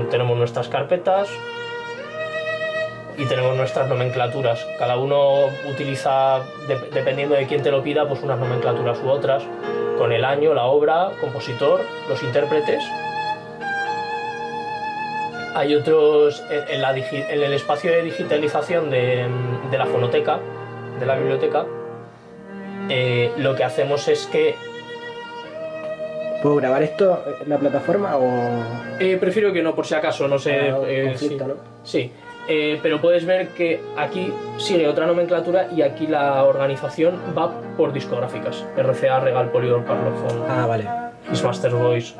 Tenemos nuestras carpetas y tenemos nuestras nomenclaturas. Cada uno utiliza, dependiendo de quién te lo pida, pues unas nomenclaturas u otras, con el año, la obra, compositor, los intérpretes. Hay otros en el espacio de digitalización de la fonoteca, de la biblioteca. Lo que hacemos es que... ¿Puedo grabar esto en la plataforma o...? Prefiero que no, por si acaso, no sé... conflicto, sí. ¿no? Sí, pero puedes ver que aquí sigue otra nomenclatura y aquí la organización va por discográficas. RCA, Regal, Polydor, Parlophone, Ah, vale. His Master Voice.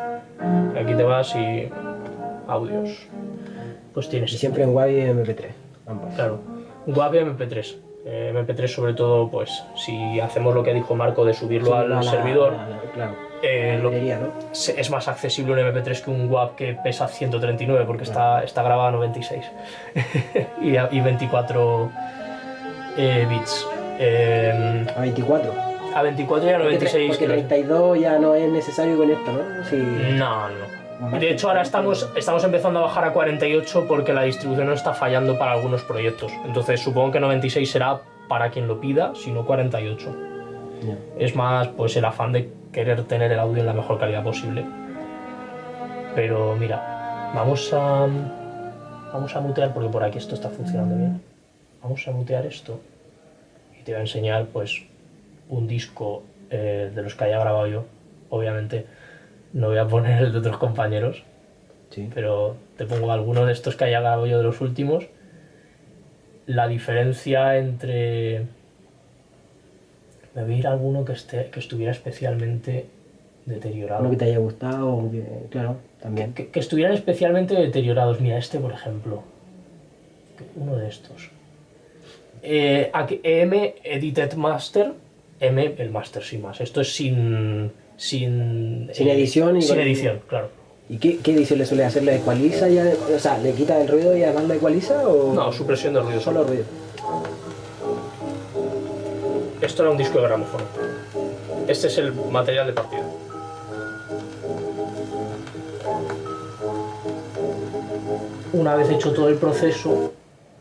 Aquí te vas y... audios. Pues tienes... Y siempre en WAV y MP3, ambos. Claro, WAV y MP3. MP3 sobre todo, pues si hacemos lo que dijo Marco de subirlo al servidor, claro. Librería, ¿no? Es más accesible un MP3 que un WAV que pesa 139 porque está grabado a 96 y 24 bits. A 24. A 24 y a 96. Porque 32 ya no es necesario con esto, ¿no? Sí. No. De hecho ahora estamos empezando a bajar a 48 porque la distribución no está fallando para algunos proyectos. Entonces supongo que 96 será para quien lo pida, si no 48. Yeah. Es más pues el afán de querer tener el audio en la mejor calidad posible. Pero mira, vamos a mutear porque por aquí esto está funcionando bien. Vamos a mutear esto y te voy a enseñar pues un disco de los que haya grabado yo. Obviamente no voy a poner el de otros compañeros, Sí. pero te pongo alguno de estos que haya grabado yo de los últimos. La diferencia entre... Me voy a ir a alguno que estuviera especialmente deteriorado. Uno que te haya gustado, claro, también. Que estuvieran especialmente deteriorados. Mira, este por ejemplo. Uno de estos. Aquí, EM Edited Master. M, el Master sin más. Esto es sin edición. Sin edición, claro. ¿Y qué edición le suele hacer? ¿Le ecualiza ya? O sea, ¿le quita el ruido y además la ecualiza? ¿O? No, supresión de ruido. Solo ruido. Esto era un disco de gramófono. Este es el material de partida. Una vez hecho todo el proceso,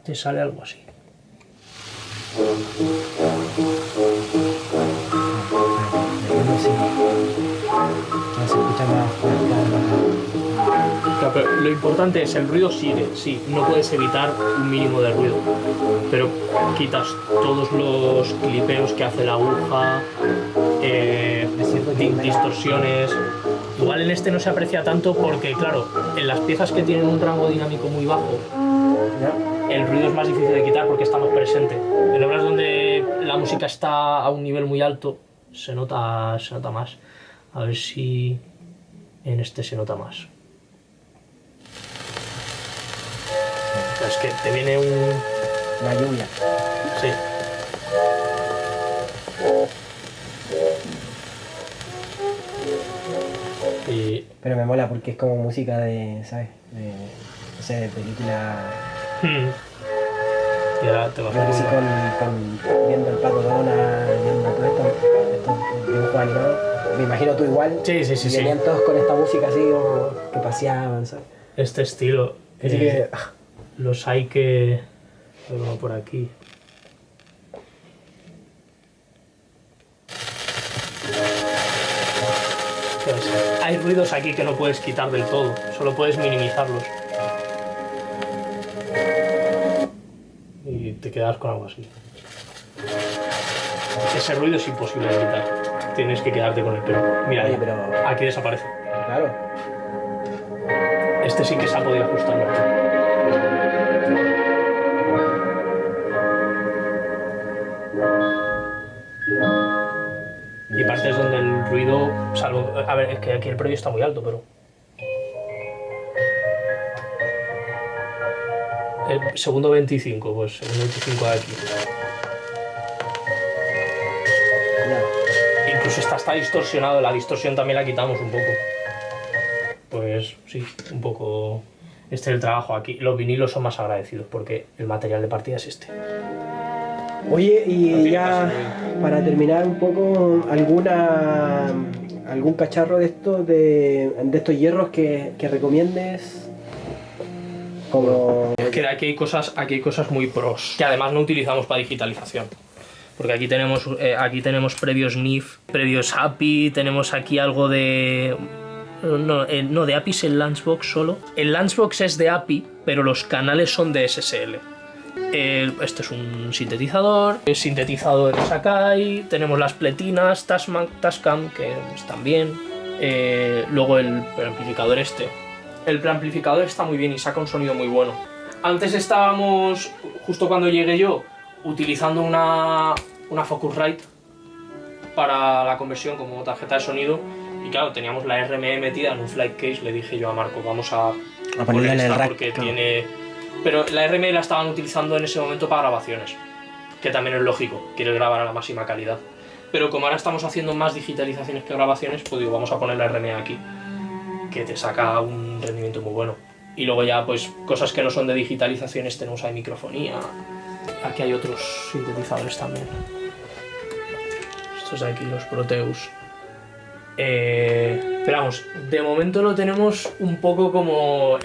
te sale algo así. No se escucha más fuerte. Claro, pero lo importante es el ruido sigue, sí, no puedes evitar un mínimo de ruido, pero quitas todos los clipeos que hace la aguja, distorsiones. Igual en este no se aprecia tanto porque, claro, en las piezas que tienen un rango dinámico muy bajo, el ruido es más difícil de quitar porque está más presente. En obras donde la música está a un nivel muy alto, se nota más. A ver si en este se nota más. Es que te viene La lluvia. Sí. Pero me mola porque es como música de, ¿sabes? No sé, de película... Y ahora te vas Yo crecí viendo el Pato Donald, viendo todo estos dibujos animados. Me imagino tú igual. Sí. Y venían todos con esta música así como que paseaban, ¿sabes? Este estilo. Así que... Los hay que... Luego por aquí. Entonces, hay ruidos aquí que no puedes quitar del todo, solo puedes minimizarlos. Y te quedas con algo así. Ese ruido es imposible de quitar. Tienes que quedarte con el pelo. Mira, Oye, pero... aquí desaparece. Claro. Este sí que se ha podido ajustar mejor. Y partes donde el ruido, salvo... A ver, es que aquí el predio está muy alto, pero... El segundo 25, pues segundo 25 de aquí. Ya. Incluso está distorsionado, la distorsión también la quitamos un poco. Pues sí, un poco... Este es el trabajo aquí. Los vinilos son más agradecidos porque el material de partida es este. Oye, No y tiene ya... casi ruido. para terminar un poco, algún cacharro de estos de estos hierros que recomiendes. Como... Es que aquí hay cosas muy pros, que además no utilizamos para digitalización. Porque aquí tenemos previos NIF, previos API, tenemos aquí algo de... No, de API es el Lunchbox solo. El Lunchbox es de API, pero los canales son de SSL. Este es un sintetizador, es sintetizado de Sakai, tenemos las pletinas, Tascam, que están bien. Luego el preamplificador este. El preamplificador está muy bien y saca un sonido muy bueno. Antes estábamos, justo cuando llegué yo, utilizando una Focusrite para la conversión como tarjeta de sonido. Y claro, teníamos la RME metida en un flight case. Le dije yo a Marco, vamos a ponerla en el rack. Porque tiene... Pero la RME la estaban utilizando en ese momento para grabaciones, que también es lógico, quieres grabar a la máxima calidad. Pero como ahora estamos haciendo más digitalizaciones que grabaciones, pues digo, vamos a poner la RME aquí, que te saca un rendimiento muy bueno. Y luego ya, pues, cosas que no son de digitalizaciones, tenemos ahí microfonía. Aquí hay otros sintetizadores también. Estos de aquí, los Proteus. Pero vamos, de momento lo tenemos un poco como...